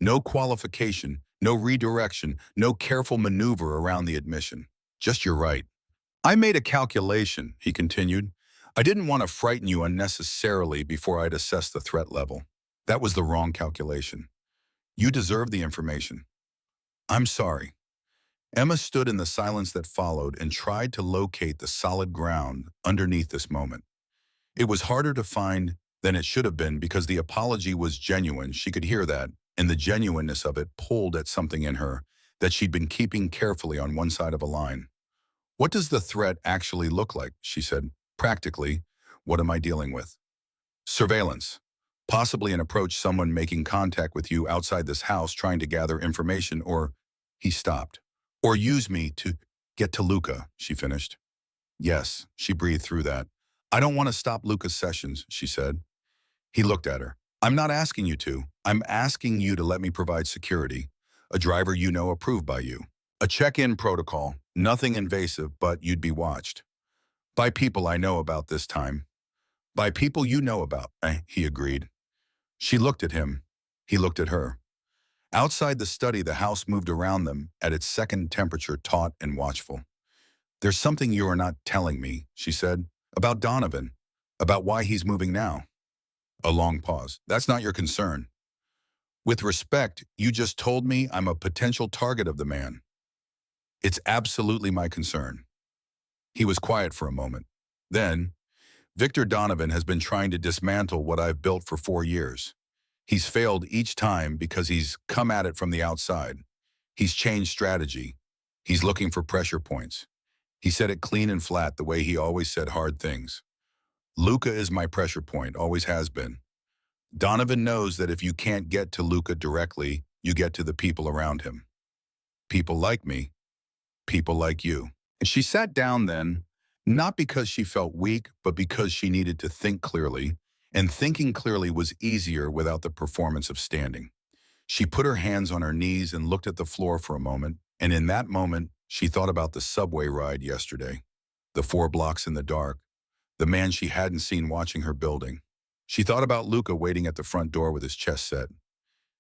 No qualification, no redirection, no careful maneuver around the admission. Just you're right. I made a calculation, he continued. I didn't want to frighten you unnecessarily before I'd assessed the threat level. That was the wrong calculation. You deserve the information. I'm sorry. Emma stood in the silence that followed and tried to locate the solid ground underneath this moment. It was harder to find than it should have been because the apology was genuine. She could hear that, and the genuineness of it pulled at something in her that she'd been keeping carefully on one side of a line. What does the threat actually look like? She said. Practically, what am I dealing with? Surveillance. Possibly an approach, someone making contact with you outside this house trying to gather information, or he stopped. Or use me to get to Luca, she finished. Yes, she breathed through that. I don't want to stop Luca's sessions, she said. He looked at her. I'm not asking you to. I'm asking you to let me provide security. A driver you know approved by you. A check-in protocol. Nothing invasive, but you'd be watched. By people I know about this time. By people you know about, he agreed. She looked at him. He looked at her. Outside the study, the house moved around them at its second temperature, taut and watchful. There's something you are not telling me, she said, about Donovan, about why he's moving now. A long pause. That's not your concern. With respect, you just told me I'm a potential target of the man. It's absolutely my concern. He was quiet for a moment. Then, Victor Donovan has been trying to dismantle what I've built for 4 years. He's failed each time because he's come at it from the outside. He's changed strategy. He's looking for pressure points. He said it clean and flat the way he always said hard things. Luca is my pressure point, always has been. Donovan knows that if you can't get to Luca directly, you get to the people around him. People like me. People like you. And she sat down then, not because she felt weak, but because she needed to think clearly, and thinking clearly was easier without the performance of standing. She put her hands on her knees and looked at the floor for a moment, and in that moment, she thought about the subway ride yesterday, the 4 blocks in the dark, the man she hadn't seen watching her building. She thought about Luca waiting at the front door with his chest set.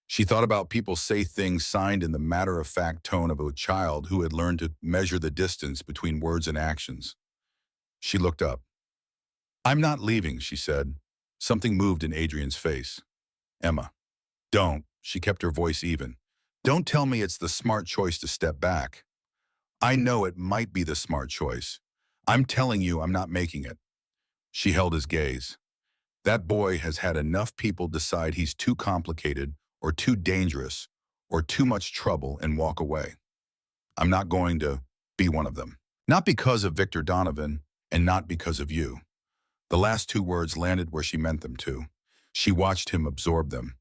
She thought about people say things signed in the matter-of-fact tone of a child who had learned to measure the distance between words and actions. She looked up. I'm not leaving, she said. Something moved in Adrian's face. Emma. Don't. She kept her voice even. Don't tell me it's the smart choice to step back. I know it might be the smart choice. I'm telling you I'm not making it. She held his gaze. That boy has had enough people decide he's too complicated or too dangerous or too much trouble and walk away. I'm not going to be one of them. Not because of Victor Donovan and not because of you. The last 2 words landed where she meant them to. She watched him absorb them.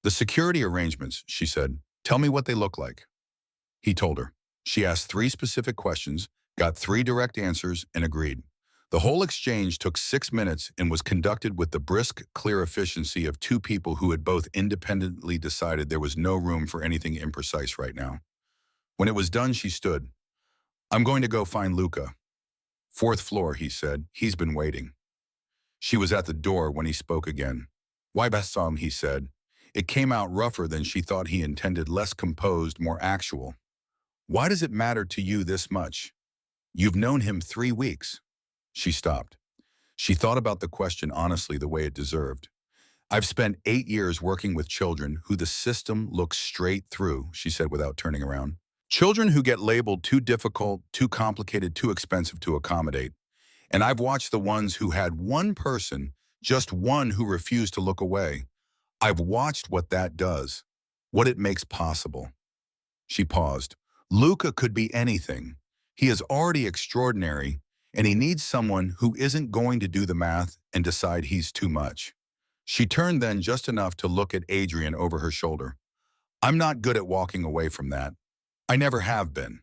The security arrangements, she said. Tell me what they look like. He told her. She asked 3 specific questions, got 3 direct answers, and agreed. The whole exchange took 6 minutes and was conducted with the brisk, clear efficiency of 2 people who had both independently decided there was no room for anything imprecise right now. When it was done, she stood. I'm going to go find Luca. 4th floor, he said. He's been waiting. She was at the door when he spoke again. Why Bassam, he said. It came out rougher than she thought he intended, less composed, more actual. Why does it matter to you this much? You've known him 3 weeks. She stopped. She thought about the question honestly, the way it deserved. I've spent 8 years working with children who the system looks straight through, she said without turning around. Children who get labeled too difficult, too complicated, too expensive to accommodate. And I've watched the ones who had one person, just one who refused to look away. I've watched what that does, what it makes possible. She paused. Luca could be anything. He is already extraordinary, and he needs someone who isn't going to do the math and decide he's too much. She turned then just enough to look at Adrian over her shoulder. I'm not good at walking away from that. I never have been.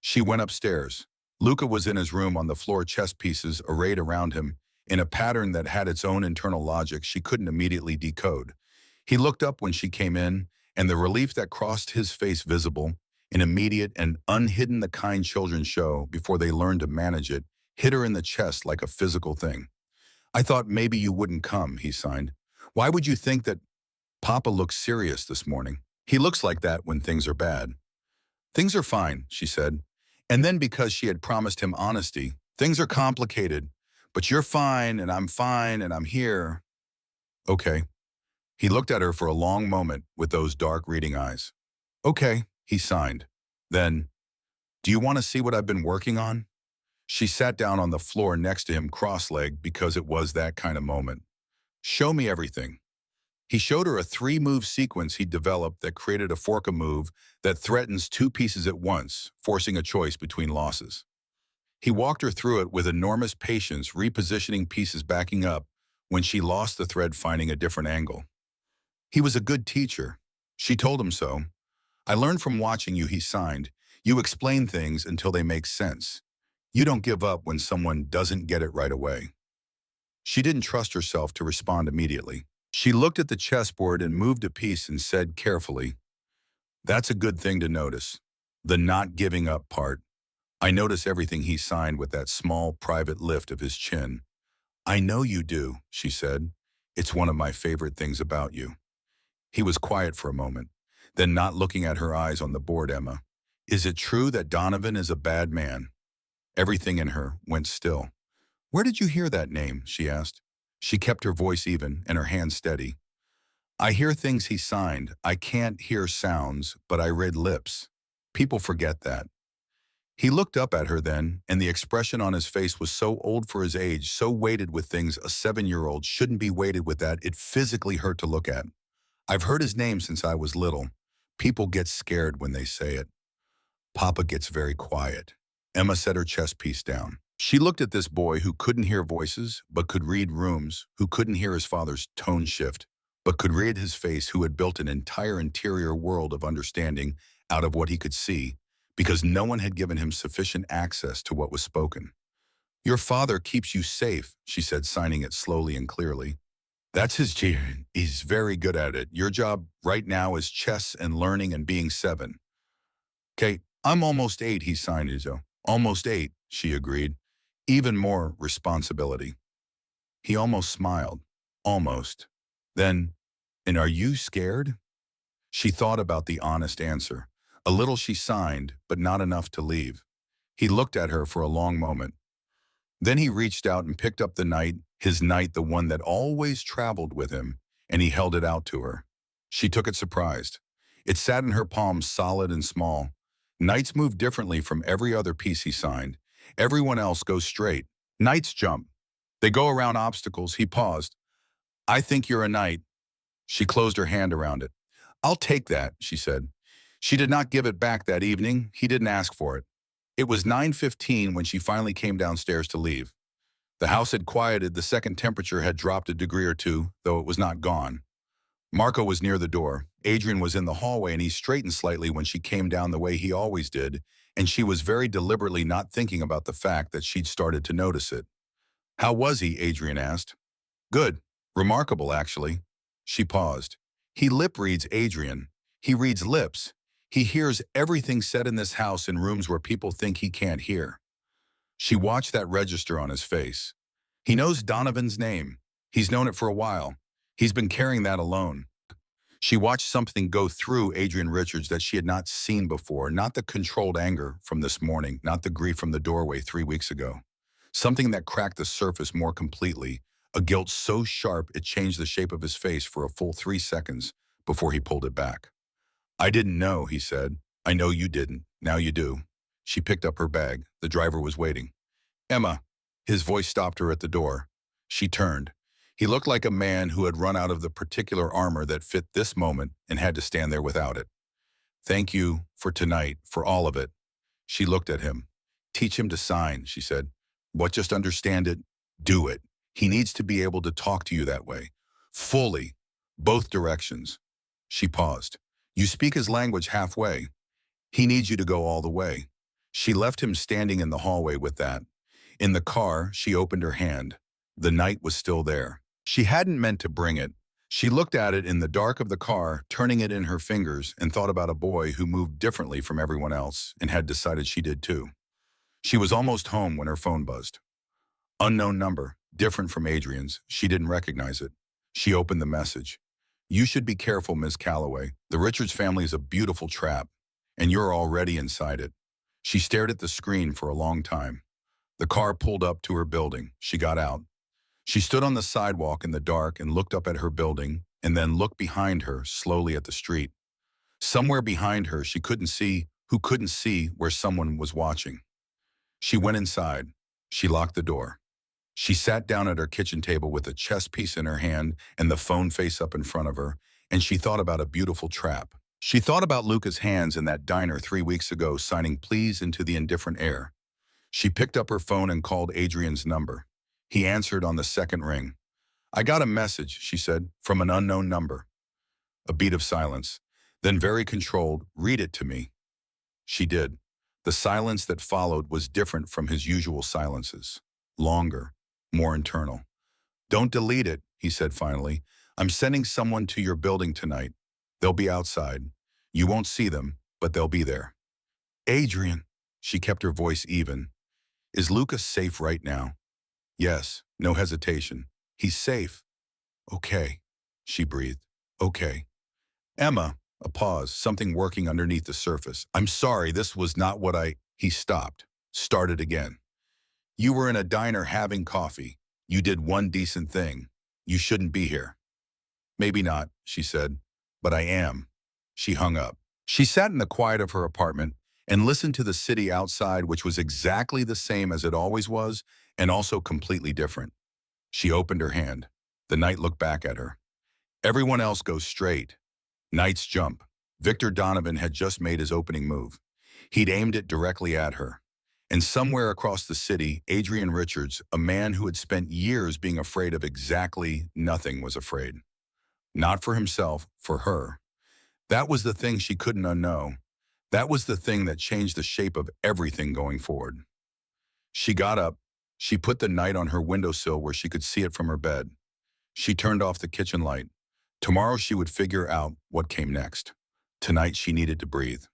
She went upstairs. Luca was in his room on the floor, chess pieces arrayed around him in a pattern that had its own internal logic she couldn't immediately decode. He looked up when she came in, and the relief that crossed his face visible, an immediate and unhidden, the kind children show before they learn to manage it, hit her in the chest like a physical thing. I thought maybe you wouldn't come, he signed. Why would you think that? Papa looks serious this morning. He looks like that when things are bad. Things are fine, she said. And then because she had promised him honesty, things are complicated, but you're fine and I'm here. Okay. He looked at her for a long moment with those dark reading eyes. Okay, he signed. Then, do you want to see what I've been working on? She sat down on the floor next to him, cross-legged, because it was that kind of moment. Show me everything. He showed her a 3-move sequence he'd developed that created a forca move that threatens 2 pieces at once, forcing a choice between losses. He walked her through it with enormous patience, repositioning pieces, backing up when she lost the thread, finding a different angle. He was a good teacher. She told him so. I learned from watching you, he signed. You explain things until they make sense. You don't give up when someone doesn't get it right away. She didn't trust herself to respond immediately. She looked at the chessboard and moved a piece and said carefully, that's a good thing to notice. The not giving up part. I notice everything, he signed with that small, private lift of his chin. I know you do, she said. It's one of my favorite things about you. He was quiet for a moment, then, not looking at her eyes on the board, Emma, is it true that Donovan is a bad man? Everything in her went still. Where did you hear that name? She asked. She kept her voice even and her hands steady. I hear things, he signed. I can't hear sounds, but I read lips. People forget that. He looked up at her then, and the expression on his face was so old for his age, so weighted with things a 7-year-old shouldn't be weighted with, that it physically hurt to look at. I've heard his name since I was little. People get scared when they say it. Papa gets very quiet. Emma set her chess piece down. She looked at this boy who couldn't hear voices, but could read rooms, who couldn't hear his father's tone shift, but could read his face, who had built an entire interior world of understanding out of what he could see, because no one had given him sufficient access to what was spoken. Your father keeps you safe, she said, signing it slowly and clearly. That's his G. He's very good at it. Your job right now is chess and learning and being 7. Okay, I'm almost 8, he signed his own. Almost 8, she agreed. Even more responsibility. He almost smiled. Almost. Then, and are you scared? She thought about the honest answer. A little, she signed, but not enough to leave. He looked at her for a long moment. Then he reached out and picked up the knight, his knight, the one that always traveled with him, and he held it out to her. She took it surprised. It sat in her palm, solid and small. Knights move differently from every other piece, he signed. Everyone else goes straight. Knights jump. They go around obstacles. He paused. I think you're a knight. She closed her hand around it. I'll take that, she said. She did not give it back that evening. He didn't ask for it. It was 9:15 when she finally came downstairs to leave. The house had quieted. The second temperature had dropped a degree or two, though it was not gone. Marco was near the door. Adrian was in the hallway, and he straightened slightly when she came down the way he always did, and she was very deliberately not thinking about the fact that she'd started to notice it. How was he? Adrian asked. Good. Remarkable, actually. She paused. He lip reads, Adrian. He reads lips. He hears everything said in this house in rooms where people think he can't hear. She watched that register on his face. He knows Donovan's name. He's known it for a while. He's been carrying that alone. She watched something go through Adrian Richards that she had not seen before, not the controlled anger from this morning, not the grief from the doorway 3 weeks ago. Something that cracked the surface more completely, a guilt so sharp it changed the shape of his face for a full 3 seconds before he pulled it back. I didn't know, he said. I know you didn't. Now you do. She picked up her bag. The driver was waiting. Emma. His voice stopped her at the door. She turned. He looked like a man who had run out of the particular armor that fit this moment and had to stand there without it. Thank you for tonight, for all of it. She looked at him. Teach him to sign, she said. What, just understand it? Do it. He needs to be able to talk to you that way. Fully. Both directions. She paused. You speak his language halfway. He needs you to go all the way. She left him standing in the hallway with that. In the car, she opened her hand. The night was still there. She hadn't meant to bring it. She looked at it in the dark of the car, turning it in her fingers, and thought about a boy who moved differently from everyone else and had decided she did too. She was almost home when her phone buzzed. Unknown number, different from Adrian's. She didn't recognize it. She opened the message. You should be careful, Miss Calloway. The Richards family is a beautiful trap, and you're already inside it. She stared at the screen for a long time. The car pulled up to her building. She got out. She stood on the sidewalk in the dark and looked up at her building, and then looked behind her, slowly at the street. Somewhere behind her, she couldn't see who couldn't see where someone was watching. She went inside. She locked the door. She sat down at her kitchen table with a chess piece in her hand and the phone face up in front of her, and she thought about a beautiful trap. She thought about Luca's hands in that diner 3 weeks ago signing please into the indifferent air. She picked up her phone and called Adrian's number. He answered on the second ring. I got a message, she said, from an unknown number. A beat of silence. Then very controlled, read it to me. She did. The silence that followed was different from his usual silences. Longer, more internal. Don't delete it, he said finally. I'm sending someone to your building tonight. They'll be outside. You won't see them, but they'll be there. Adrian, she kept her voice even. Is Lucas safe right now? Yes, no hesitation. He's safe. Okay, she breathed. Okay. Emma, a pause, something working underneath the surface. I'm sorry, this was not what He stopped, started again. You were in a diner having coffee. You did one decent thing. You shouldn't be here. Maybe not, she said, but I am. She hung up. She sat in the quiet of her apartment and listened to the city outside, which was exactly the same as it always was, and also completely different. She opened her hand. The night looked back at her. Everyone else goes straight. Knights jump. Victor Donovan had just made his opening move. He'd aimed it directly at her. And somewhere across the city, Adrian Richards, a man who had spent years being afraid of exactly nothing, was afraid. Not for himself, for her. That was the thing she couldn't unknow. That was the thing that changed the shape of everything going forward. She got up. She put the knight on her windowsill where she could see it from her bed. She turned off the kitchen light. Tomorrow she would figure out what came next. Tonight she needed to breathe.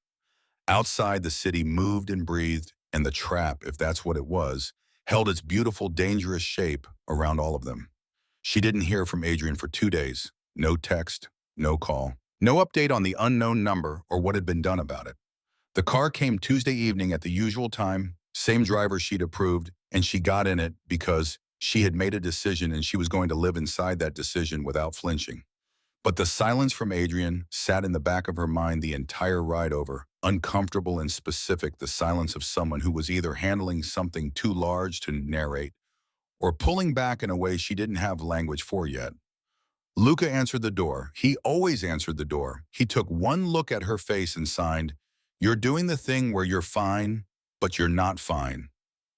Outside, the city moved and breathed, and the trap, if that's what it was, held its beautiful, dangerous shape around all of them. She didn't hear from Adrian for 2 days. No text, no call, no update on the unknown number or what had been done about it. The car came Tuesday evening at the usual time, same driver she'd approved, and she got in it because she had made a decision and she was going to live inside that decision without flinching. But the silence from Adrian sat in the back of her mind the entire ride over, uncomfortable and specific, the silence of someone who was either handling something too large to narrate or pulling back in a way she didn't have language for yet. Luca answered the door. He always answered the door. He took one look at her face and signed, "You're doing the thing where you're fine, but you're not fine."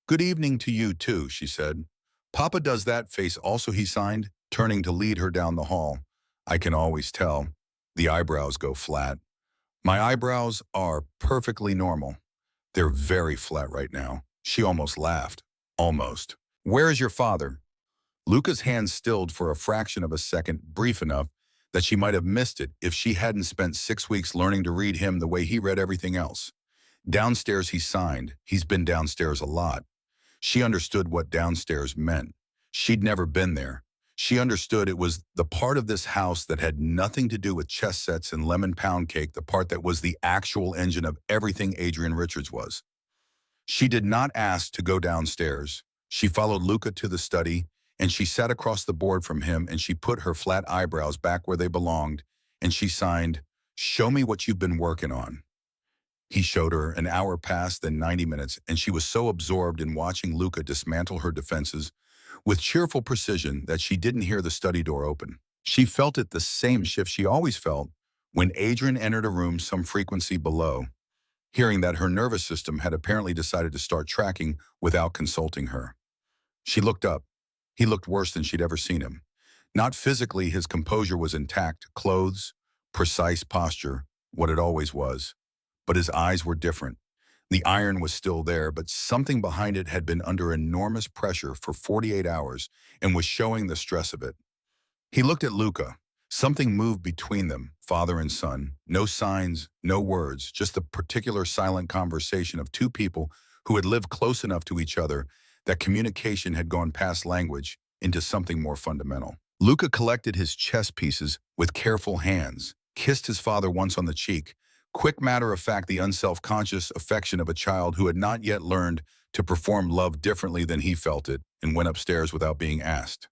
"Good evening to you too," she said. "Papa does that face also," he signed, turning to lead her down the hall. "I can always tell." The eyebrows go flat. "My eyebrows are perfectly normal. They're very flat right now." She almost laughed. Almost. "Where is your father?" Luca's hand stilled for a fraction of a second, brief enough that she might have missed it if she hadn't spent 6 weeks learning to read him the way he read everything else. Downstairs, he signed. He's been downstairs a lot. She understood what downstairs meant. She'd never been there. She understood it was the part of this house that had nothing to do with chess sets and lemon pound cake, the part that was the actual engine of everything Adrian Richards was. She did not ask to go downstairs. She followed Luca to the study, and she sat across the board from him, and she put her flat eyebrows back where they belonged, and she signed, "Show me what you've been working on." He showed her. An hour passed, then 90 minutes, and she was so absorbed in watching Luca dismantle her defenses with cheerful precision that she didn't hear the study door open. She felt it the same shift she always felt when Adrian entered a room some frequency below, hearing that her nervous system had apparently decided to start tracking without consulting her. She looked up. He looked worse than she'd ever seen him. Not physically, his composure was intact, clothes, precise posture, what it always was. But his eyes were different. The iron was still there, but something behind it had been under enormous pressure for 48 hours and was showing the stress of it. He looked at Luca. Something moved between them, father and son. No signs, no words, just the particular silent conversation of two people who had lived close enough to each other that communication had gone past language into something more fundamental. Luca collected his chess pieces with careful hands, kissed his father once on the cheek, quick matter of fact, the unself-conscious affection of a child who had not yet learned to perform love differently than he felt it, and went upstairs without being asked.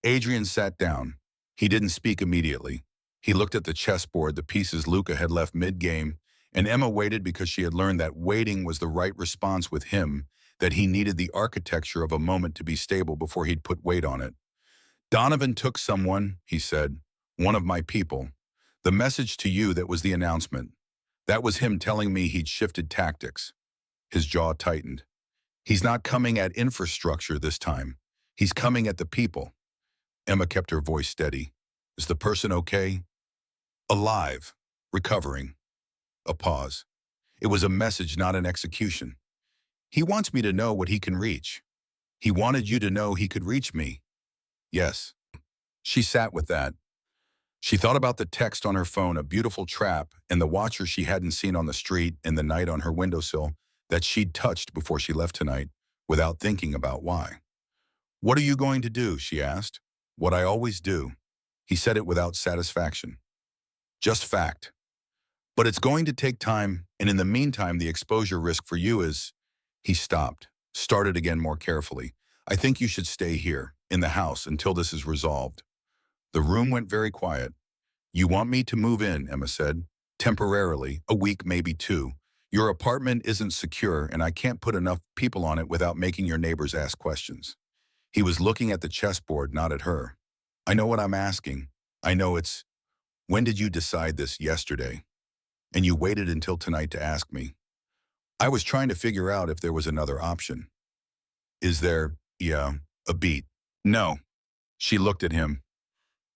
Adrian sat down. He didn't speak immediately. He looked at the chessboard, the pieces Luca had left mid-game, and Emma waited because she had learned that waiting was the right response with him, that he needed the architecture of a moment to be stable before he'd put weight on it. "Donovan took someone," he said, "one of my people. The message to you, that was the announcement. That was him telling me he'd shifted tactics." His jaw tightened. "He's not coming at infrastructure this time. He's coming at the people." Emma kept her voice steady. "Is the person okay?" "Alive. Recovering." A pause. It was a message, not an execution. "He wants me to know what he can reach." "He wanted you to know he could reach me." "Yes." She sat with that. She thought about the text on her phone, a beautiful trap, and the watcher she hadn't seen on the street, and the night on her windowsill that she'd touched before she left tonight, without thinking about why. "What are you going to do?" she asked. "What I always do." He said it without satisfaction. "Just fact. But it's going to take time, and in the meantime, the exposure risk for you is—" He stopped, started again more carefully. "I think you should stay here, in the house, until this is resolved." The room went very quiet. "You want me to move in," Emma said. "Temporarily, a week, maybe two. Your apartment isn't secure, and I can't put enough people on it without making your neighbors ask questions." He was looking at the chessboard, not at her. "I know what I'm asking. I know it's, when did you decide this? Yesterday? And you waited until tonight to ask me." "I was trying to figure out if there was another option." "Is there?" "Yeah, a beat." "No." She looked at him.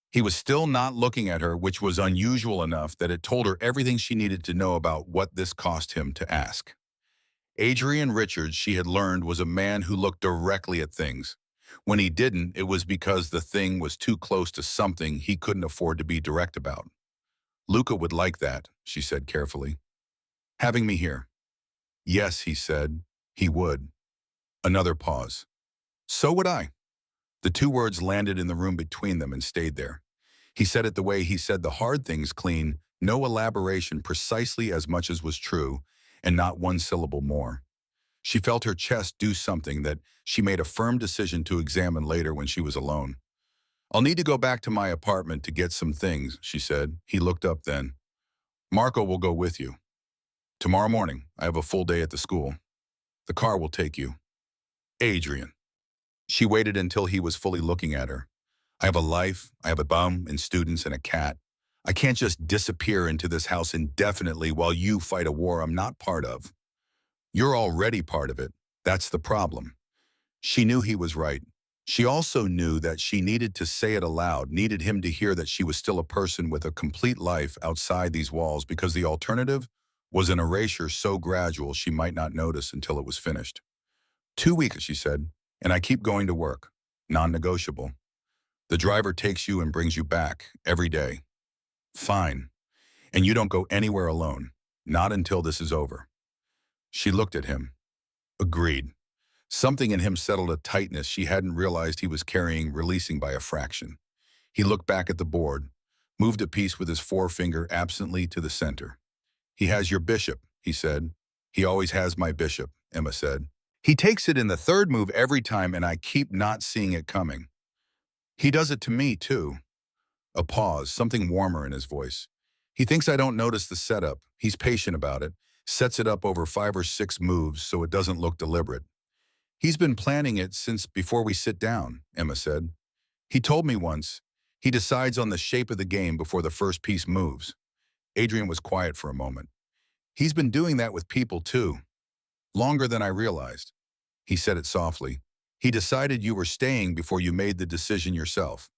He was still not looking at her, which was unusual enough that it told her everything she needed to know about what this cost him to ask. Adrian Richards, she had learned, was a man who looked directly at things. When he didn't, it was because the thing was too close to something he couldn't afford to be direct about. "Luca would like that," she said carefully. "Having me here." "Yes," he said, "he would." Another pause. "So would I." The two words landed in the room between them and stayed there. He said it the way he said the hard things, clean, no elaboration, precisely as much as was true, and not one syllable more. She felt her chest do something that she made a firm decision to examine later when she was alone. "I'll need to go back to my apartment to get some things," she said. He looked up then. "Marco will go with you. Tomorrow morning, I have a full day at the school. The car will take you." "Adrian." She waited until he was fully looking at her. "I have a life, I have a bum and students and a cat. I can't just disappear into this house indefinitely while you fight a war I'm not part of." "You're already part of it. That's the problem." She knew he was right. She also knew that she needed to say it aloud, needed him to hear that she was still a person with a complete life outside these walls, because the alternative was an erasure so gradual she might not notice until it was finished. "2 weeks," she said, "and I keep going to work. Non-negotiable. The driver takes you and brings you back every day." "Fine. And you don't go anywhere alone. Not until this is over." She looked at him. "Agreed." Something in him settled a tightness she hadn't realized he was carrying, releasing by a fraction. He looked back at the board, moved a piece with his forefinger absently to the center. He has your bishop, he said. He always has my bishop, Emma said. He takes it in the third move every time and I keep not seeing it coming. He does it to me, too. A pause, something warmer in his voice. He thinks I don't notice the setup. He's patient about it, sets it up over 5 or 6 moves so it doesn't look deliberate. He's been planning it since before we sit down, Emma said. He told me once, he decides on the shape of the game before the first piece moves. Adrian was quiet for a moment. He's been doing that with people too, longer than I realized. He said it softly. He decided you were staying before you made the decision yourself.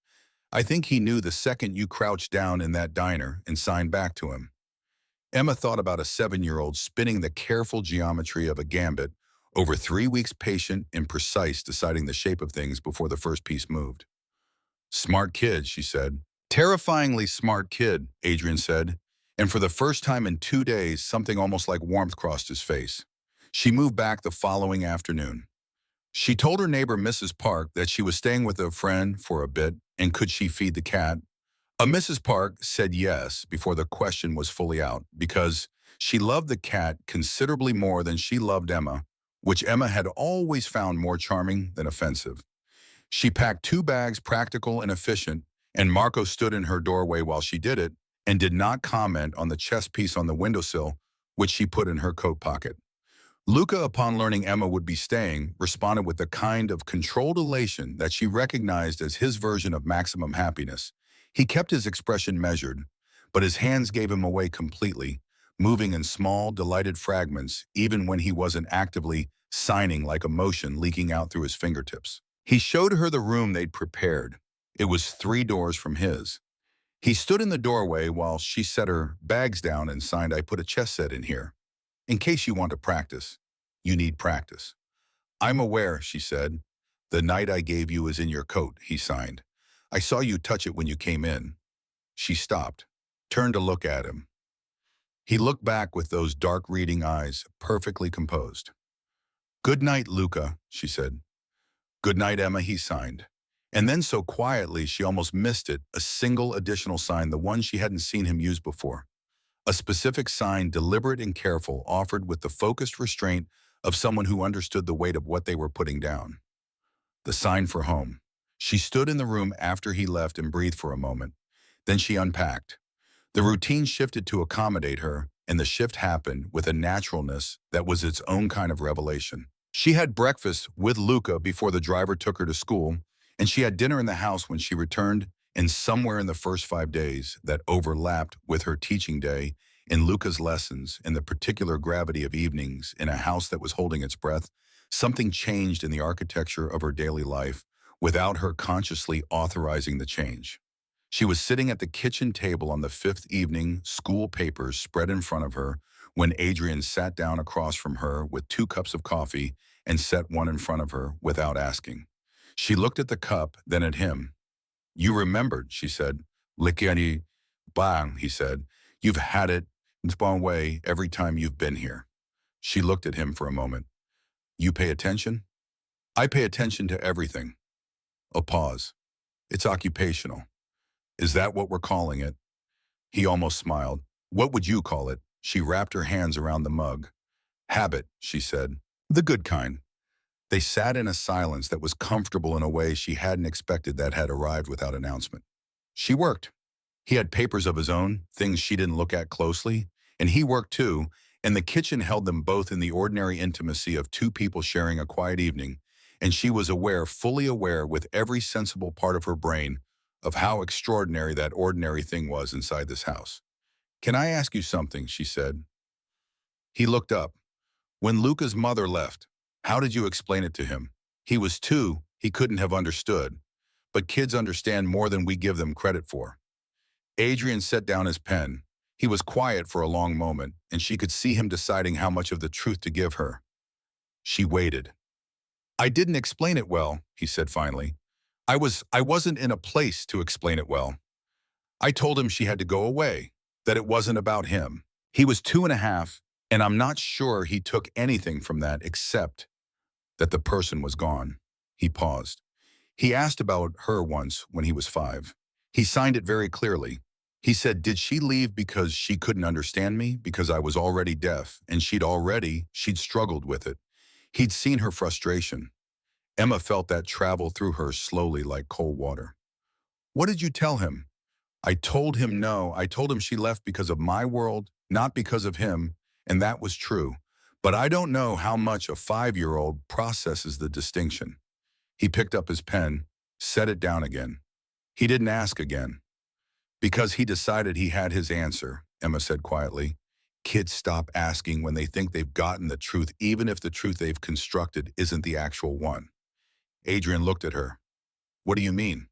I think he knew the second you crouched down in that diner and signed back to him. Emma thought about a 7-year-old spinning the careful geometry of a gambit over 3 weeks, patient and precise, deciding the shape of things before the first piece moved. Smart kid, she said. Terrifyingly smart kid, Adrian said, and for the first time in 2 days, something almost like warmth crossed his face. She moved back the following afternoon. She told her neighbor, Mrs. Park, that she was staying with a friend for a bit and could she feed the cat. Mrs. Park said yes before the question was fully out because she loved the cat considerably more than she loved Emma, which Emma had always found more charming than offensive. She packed 2 bags, practical and efficient, and Marco stood in her doorway while she did it and did not comment on the chess piece on the windowsill, which she put in her coat pocket. Luca, upon learning Emma would be staying, responded with the kind of controlled elation that she recognized as his version of maximum happiness. He kept his expression measured, but his hands gave him away completely, moving in small, delighted fragments, even when he wasn't actively signing, like emotion leaking out through his fingertips. He showed her the room they'd prepared. It was 3 doors from his. He stood in the doorway while she set her bags down and signed, I put a chess set in here. In case you want to practice, you need practice. I'm aware, she said. The knight I gave you is in your coat, he signed. I saw you touch it when you came in. She stopped, turned to look at him. He looked back with those dark reading eyes, perfectly composed. Good night, Luca, she said. Good night, Emma, he signed. And then so quietly she almost missed it, a single additional sign, the one she hadn't seen him use before. A specific sign, deliberate and careful, offered with the focused restraint of someone who understood the weight of what they were putting down. The sign for home. She stood in the room after he left and breathed for a moment. Then she unpacked. The routine shifted to accommodate her, and the shift happened with a naturalness that was its own kind of revelation. She had breakfast with Luca before the driver took her to school, and she had dinner in the house when she returned, and somewhere in the first 5 days that overlapped with her teaching day, in Luca's lessons, and the particular gravity of evenings in a house that was holding its breath, something changed in the architecture of her daily life without her consciously authorizing the change. She was sitting at the kitchen table on the 5th evening, school papers spread in front of her, when Adrian sat down across from her with 2 cups of coffee and set one in front of her without asking. She looked at the cup, then at him. You remembered, she said. Likiani bang, he said. You've had it in one way every time you've been here. She looked at him for a moment. You pay attention? I pay attention to everything. A pause. It's occupational. Is that what we're calling it? He almost smiled. What would you call it? She wrapped her hands around the mug. Habit, she said. The good kind. They sat in a silence that was comfortable in a way she hadn't expected that had arrived without announcement. She worked. He had papers of his own, things she didn't look at closely, and he worked too, and the kitchen held them both in the ordinary intimacy of 2 people sharing a quiet evening, and she was aware, fully aware with every sensible part of her brain, of how extraordinary that ordinary thing was inside this house. Can I ask you something, she said. He looked up. When Luca's mother left, how did you explain it to him? He was 2, he couldn't have understood. But kids understand more than we give them credit for. Adrian set down his pen. He was quiet for a long moment, and she could see him deciding how much of the truth to give her. She waited. I didn't explain it well, he said finally. I wasn't in a place to explain it well. I told him she had to go away, that it wasn't about him. He was 2.5, and I'm not sure he took anything from that except that the person was gone. He paused. He asked about her once when he was 5. He signed it very clearly. He said, did she leave because she couldn't understand me? Because I was already deaf, and she'd struggled with it. He'd seen her frustration. Emma felt that travel through her slowly like cold water. What did you tell him? I told him no. I told him she left because of my world, not because of him, and that was true. But I don't know how much a 5-year-old processes the distinction. He picked up his pen, set it down again. He didn't ask again. Because he decided he had his answer, Emma said quietly. Kids stop asking when they think they've gotten the truth, even if the truth they've constructed isn't the actual one. Adrian looked at her. What do you mean?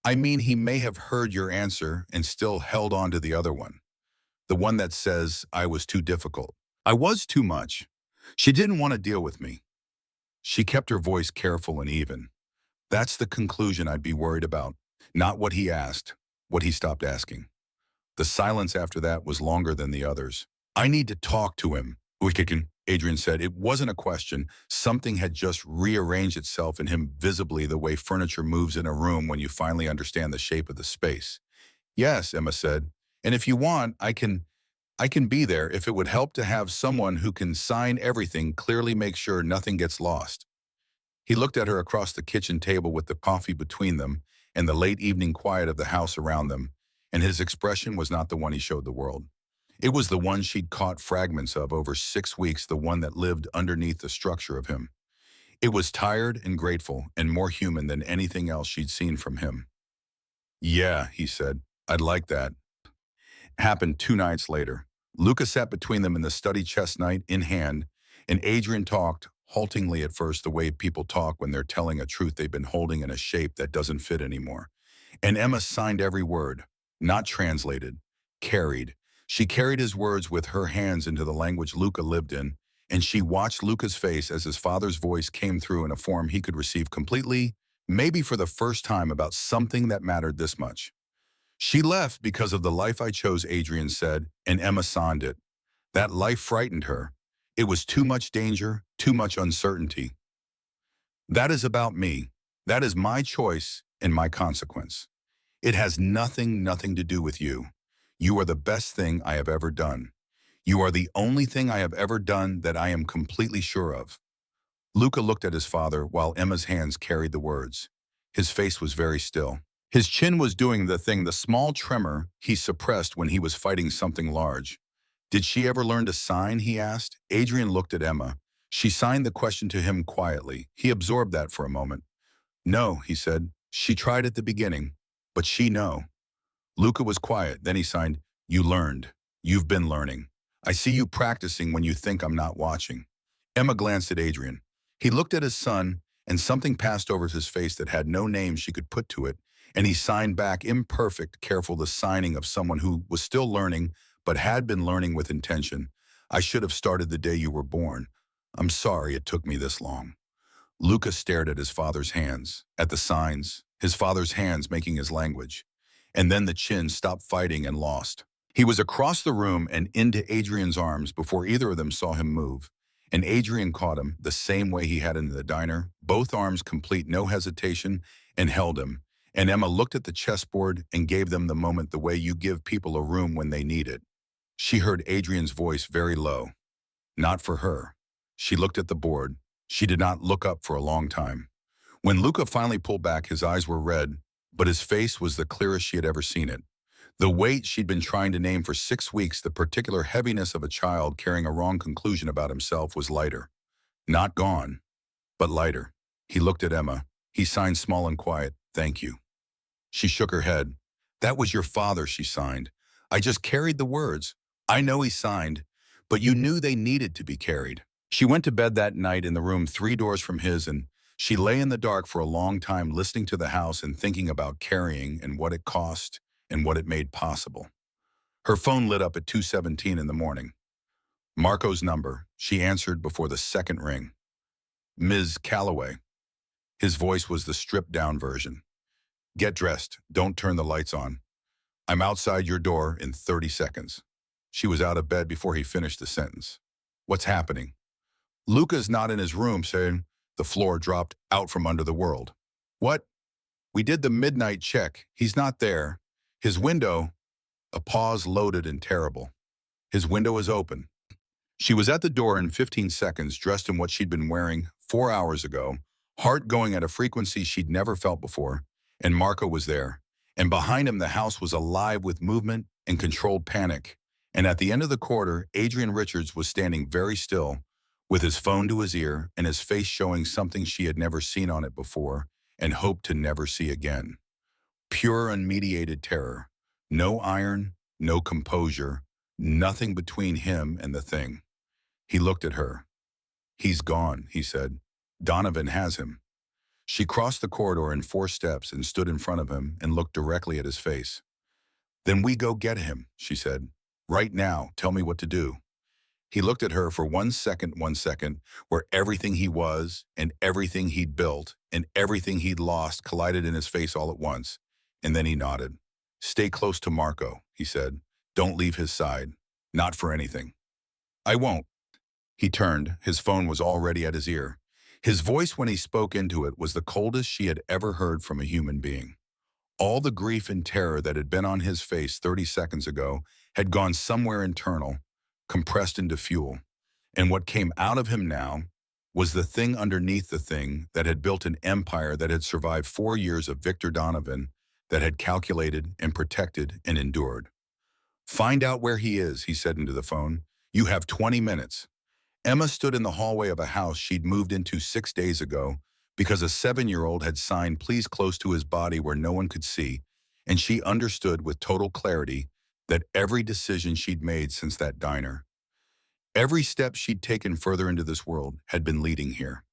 I mean, he may have heard your answer and still held on to the other one. The one that says, I was too difficult. I was too much. She didn't want to deal with me. She kept her voice careful and even. That's the conclusion I'd be worried about. Not what he asked, what he stopped asking. The silence after that was longer than the others. I need to talk to him, Adrian said. It wasn't a question. Something had just rearranged itself in him visibly, the way furniture moves in a room when you finally understand the shape of the space. Yes, Emma said. And if you want, I can be there if it would help to have someone who can sign everything, clearly make sure nothing gets lost. He looked at her across the kitchen table with the coffee between them and the late evening quiet of the house around them, and his expression was not the one he showed the world. It was the one she'd caught fragments of over 6 weeks, the one that lived underneath the structure of him. It was tired and grateful and more human than anything else she'd seen from him. Yeah, he said, I'd like that. Happened 2 nights later. Luca sat between them in the study, chestnut in hand, and Adrian talked, haltingly at first, the way people talk when they're telling a truth they've been holding in a shape that doesn't fit anymore. And Emma signed every word, not translated, carried. She carried his words with her hands into the language Luca lived in, and she watched Luca's face as his father's voice came through in a form he could receive completely, maybe for the first time, about something that mattered this much. She left because of the life I chose, Adrian said, and Emma signed it. That life frightened her. It was too much danger, too much uncertainty. That is about me. That is my choice and my consequence. It has nothing to do with you. You are the best thing I have ever done. You are the only thing I have ever done that I am completely sure of. Luca looked at his father while Emma's hands carried the words. His face was very still. His chin was doing the small tremor he suppressed when he was fighting something large. Did she ever learn to sign, he asked. Adrian looked at Emma. She signed the question to him quietly. He absorbed that for a moment. No, he said. She tried at the beginning, but no. Luca was quiet. Then he signed, you learned. You've been learning. I see you practicing when you think I'm not watching. Emma glanced at Adrian. He looked at his son, and something passed over his face that had no name she could put to it, and he signed back, imperfect, careful, the signing of someone who was still learning, but had been learning with intention. I should have started the day you were born. I'm sorry it took me this long. Luca stared at his father's hands, at the signs, his father's hands making his language. And then the chin stopped fighting and lost. He was across the room and into Adrian's arms before either of them saw him move. And Adrian caught him the same way he had in the diner, both arms complete, no hesitation, and held him. And Emma looked at the chessboard and gave them the moment the way you give people a room when they need it. She heard Adrian's voice very low. Not for her. She looked at the board. She did not look up for a long time. When Luca finally pulled back, his eyes were red, but his face was the clearest she had ever seen it. The weight she'd been trying to name for 6 weeks, the particular heaviness of a child carrying a wrong conclusion about himself, was lighter. Not gone, but lighter. He looked at Emma. He signed small and quiet, thank you. She shook her head. That was your father, she signed. I just carried the words. I know he signed, but you knew they needed to be carried. She went to bed that night in the room 3 doors from his, and she lay in the dark for a long time, listening to the house and thinking about carrying and what it cost and what it made possible. Her phone lit up at 2:17 in the morning. Marco's number. She answered before the second ring. Ms. Calloway. His voice was the stripped-down version. Get dressed. Don't turn the lights on. I'm outside your door in 30 seconds. She was out of bed before he finished the sentence. What's happening? Luca's not in his room, saying, The floor dropped out from under the world. What? We did the midnight check. He's not there. His window, a pause loaded and terrible. His window is open. She was at the door in 15 seconds, dressed in what she'd been wearing 4 hours ago, heart going at a frequency she'd never felt before, and Marco was there. And behind him, the house was alive with movement and controlled panic. And at the end of the corridor, Adrian Richards was standing very still, with his phone to his ear and his face showing something she had never seen on it before and hoped to never see again. Pure unmediated terror. No iron, no composure, nothing between him and the thing. He looked at her. He's gone, he said. Donovan has him. She crossed the corridor in 4 steps and stood in front of him and looked directly at his face. Then we go get him, she said. Right now, tell me what to do. He looked at her for 1 second, where everything he was and everything he'd built and everything he'd lost collided in his face all at once, and then he nodded. Stay close to Marco, he said. Don't leave his side. Not for anything. I won't. He turned. His phone was already at his ear. His voice when he spoke into it was the coldest she had ever heard from a human being. All the grief and terror that had been on his face 30 seconds ago had gone somewhere internal, compressed into fuel. And what came out of him now was the thing underneath the thing that had built an empire that had survived 4 years of Victor Donovan, that had calculated and protected and endured. Find out where he is, he said into the phone. You have 20 minutes. Emma stood in the hallway of a house she'd moved into 6 days ago because a 7-year-old had signed please close to his body where no one could see, and she understood with total clarity that every decision she'd made since that diner, every step she'd taken further into this world had been leading here.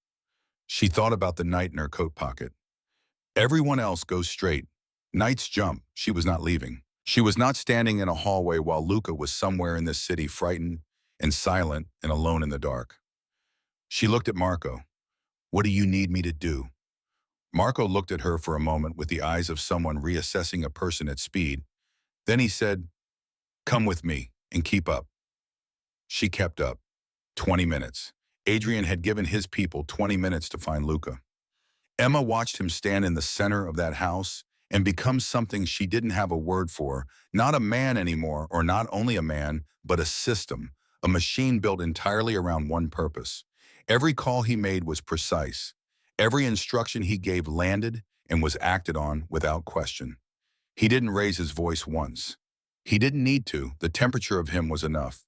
She thought about the knight in her coat pocket. Everyone else goes straight. Knights jump. She was not leaving. She was not standing in a hallway while Luca was somewhere in this city frightened and silent and alone in the dark. She looked at Marco. What do you need me to do? Marco looked at her for a moment with the eyes of someone reassessing a person at speed. Then he said, come with me and keep up. She kept up. 20 minutes. Adrian had given his people 20 minutes to find Luca. Emma watched him stand in the center of that house and become something she didn't have a word for, not a man anymore, or not only a man, but a system, a machine built entirely around one purpose. Every call he made was precise. Every instruction he gave landed and was acted on without question. He didn't raise his voice once. He didn't need to. The temperature of him was enough.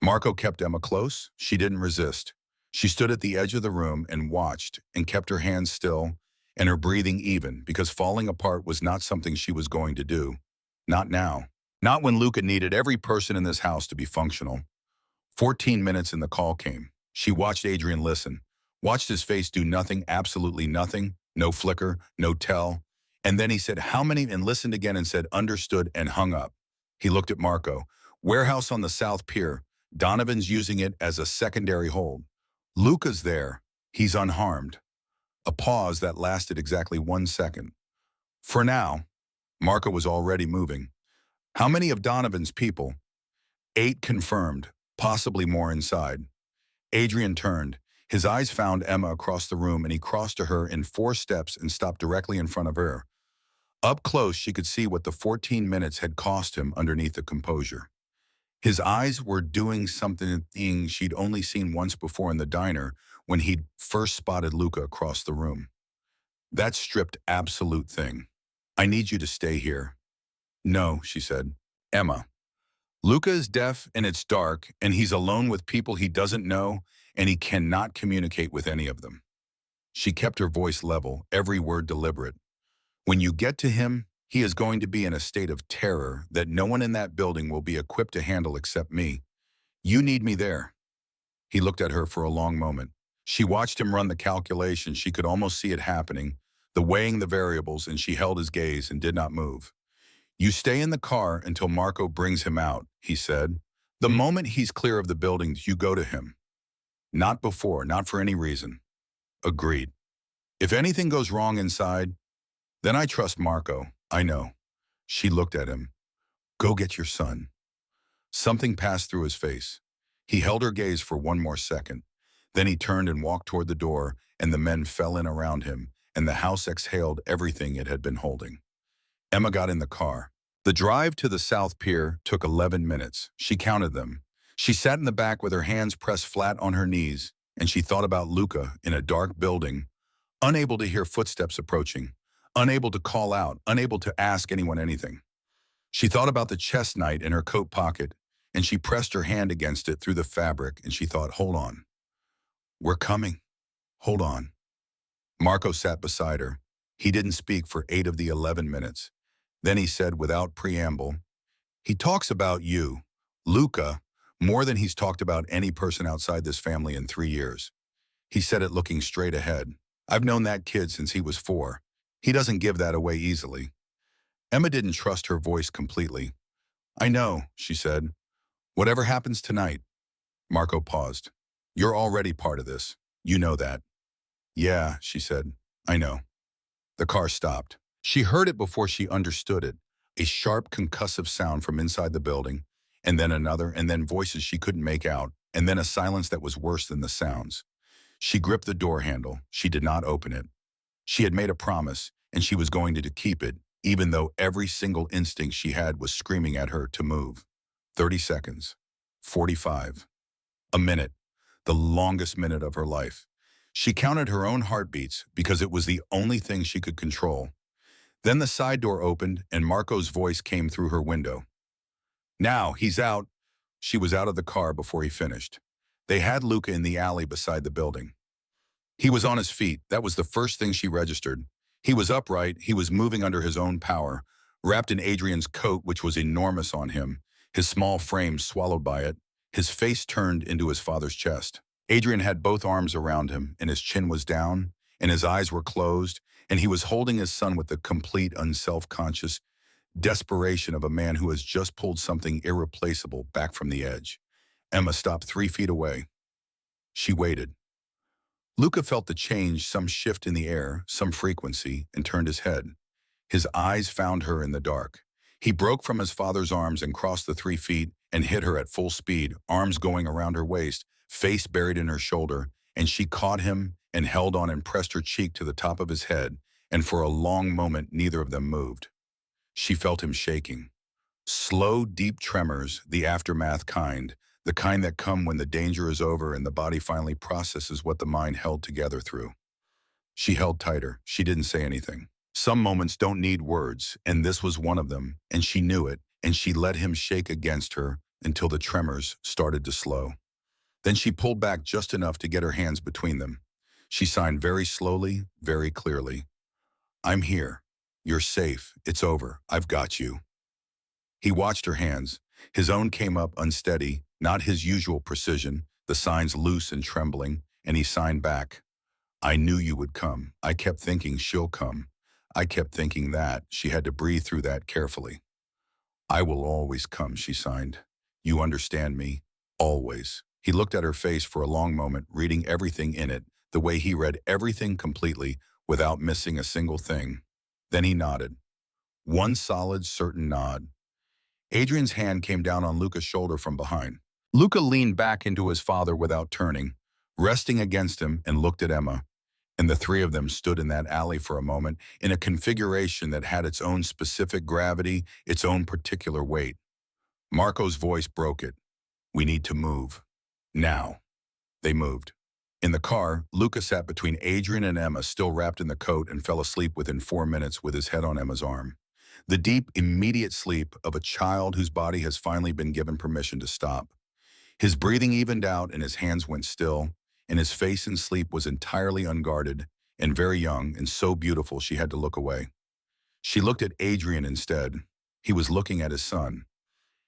Marco kept Emma close. She didn't resist. She stood at the edge of the room and watched and kept her hands still and her breathing even, because falling apart was not something she was going to do. Not now. Not when Luca needed every person in this house to be functional. 14 minutes and the call came. She watched Adrian listen, watched his face do nothing, absolutely nothing, no flicker, no tell. And then he said, how many, and listened again and said, understood, and hung up. He looked at Marco. Warehouse on the South Pier. Donovan's using it as a secondary hold. Luca's there. He's unharmed. A pause that lasted exactly 1 second. For now, Marco was already moving. How many of Donovan's people? 8 confirmed, possibly more inside. Adrian turned. His eyes found Emma across the room, and he crossed to her in 4 steps and stopped directly in front of her. Up close, she could see what the 14 minutes had cost him underneath the composure. His eyes were doing something she'd only seen once before in the diner when he'd first spotted Luca across the room. That stripped absolute thing. I need you to stay here. No, she said. Emma. Luca is deaf and it's dark, and he's alone with people he doesn't know, and he cannot communicate with any of them. She kept her voice level, every word deliberate. When you get to him, he is going to be in a state of terror that no one in that building will be equipped to handle except me. You need me there. He looked at her for a long moment. She watched him run the calculations. She could almost see it happening, the weighing the variables, and she held his gaze and did not move. You stay in the car until Marco brings him out, he said. The moment he's clear of the buildings, you go to him. Not before, not for any reason. Agreed. If anything goes wrong inside, then I trust Marco. I know. She looked at him. Go get your son. Something passed through his face. He held her gaze for 1 more second. Then he turned and walked toward the door, and the men fell in around him, and the house exhaled everything it had been holding. Emma got in the car. The drive to the South Pier took 11 minutes. She counted them. She sat in the back with her hands pressed flat on her knees, and she thought about Luca in a dark building, unable to hear footsteps approaching, unable to call out, unable to ask anyone anything. She thought about the chest knight in her coat pocket, and she pressed her hand against it through the fabric, and she thought, hold on. We're coming. Hold on. Marco sat beside her. He didn't speak for 8 of the 11 minutes. Then he said without preamble, he talks about you, Luca, more than he's talked about any person outside this family in 3 years. He said it looking straight ahead. I've known that kid since he was 4. He doesn't give that away easily. Emma didn't trust her voice completely. I know, she said. Whatever happens tonight. Marco paused. You're already part of this. You know that. Yeah, she said. I know. The car stopped. She heard it before she understood it. A sharp, concussive sound from inside the building, and then another, and then voices she couldn't make out, and then a silence that was worse than the sounds. She gripped the door handle. She did not open it. She had made a promise, and she was going to keep it, even though every single instinct she had was screaming at her to move. 30 seconds. 45. A minute. The longest minute of her life. She counted her own heartbeats because it was the only thing she could control. Then the side door opened and Marco's voice came through her window. Now, he's out. She was out of the car before he finished. They had Luca in the alley beside the building. He was on his feet. That was the first thing she registered. He was upright. He was moving under his own power, wrapped in Adrian's coat, which was enormous on him, his small frame swallowed by it, his face turned into his father's chest. Adrian had both arms around him, and his chin was down, and his eyes were closed, and he was holding his son with the complete unself-conscious desperation of a man who has just pulled something irreplaceable back from the edge. Emma stopped 3 feet away. She waited. Luca felt the change, some shift in the air, some frequency, and turned his head. His eyes found her in the dark. He broke from his father's arms and crossed the 3 feet and hit her at full speed, arms going around her waist, face buried in her shoulder, and she caught him and held on and pressed her cheek to the top of his head, and for a long moment neither of them moved. She felt him shaking. Slow, deep tremors, the aftermath kind, the kind that come when the danger is over and the body finally processes what the mind held together through. She held tighter. She didn't say anything. Some moments don't need words, and this was one of them, and she knew it, and she let him shake against her until the tremors started to slow. Then she pulled back just enough to get her hands between them. She signed very slowly, very clearly. I'm here. You're safe. It's over. I've got you. He watched her hands. His own came up unsteady, not his usual precision, the signs loose and trembling, and he signed back. I knew you would come. I kept thinking she'll come. I kept thinking that. She had to breathe through that carefully. I will always come, she signed. You understand me? Always. He looked at her face for a long moment, reading everything in it, the way he read everything completely, without missing a single thing. Then he nodded. One solid, certain nod. Adrian's hand came down on Luca's shoulder from behind. Luca leaned back into his father without turning, resting against him, and looked at Emma. And the 3 of them stood in that alley for a moment, in a configuration that had its own specific gravity, its own particular weight. Marco's voice broke it. We need to move. Now. They moved. In the car, Luca sat between Adrian and Emma, still wrapped in the coat, and fell asleep within 4 minutes with his head on Emma's arm. The deep, immediate sleep of a child whose body has finally been given permission to stop. His breathing evened out and his hands went still, and his face in sleep was entirely unguarded and very young and so beautiful she had to look away. She looked at Adrian instead. He was looking at his son.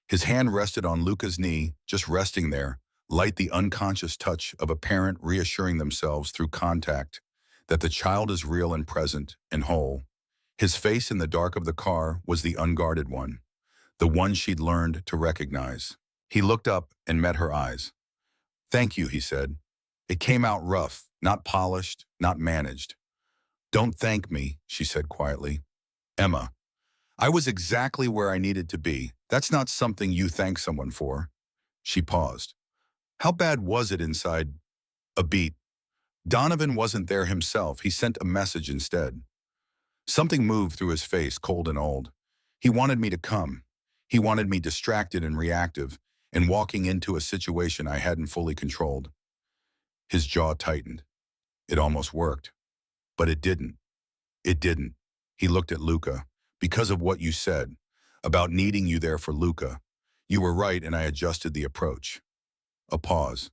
His hand rested on Luca's knee, just resting there, light, the unconscious touch of a parent reassuring themselves through contact that the child is real and present and whole. His face in the dark of the car was the unguarded one, the one she'd learned to recognize. He looked up and met her eyes. Thank you, he said. It came out rough, not polished, not managed. Don't thank me, she said quietly. Emma, I was exactly where I needed to be. That's not something you thank someone for. She paused. How bad was it inside? A beat. Donovan wasn't there himself. He sent a message instead. Something moved through his face, cold and old. He wanted me to come. He wanted me distracted and reactive, and walking into a situation I hadn't fully controlled. His jaw tightened. It almost worked. But it didn't. It didn't. He looked at Luca. Because of what you said, about needing you there for Luca. You were right, and I adjusted the approach. A pause.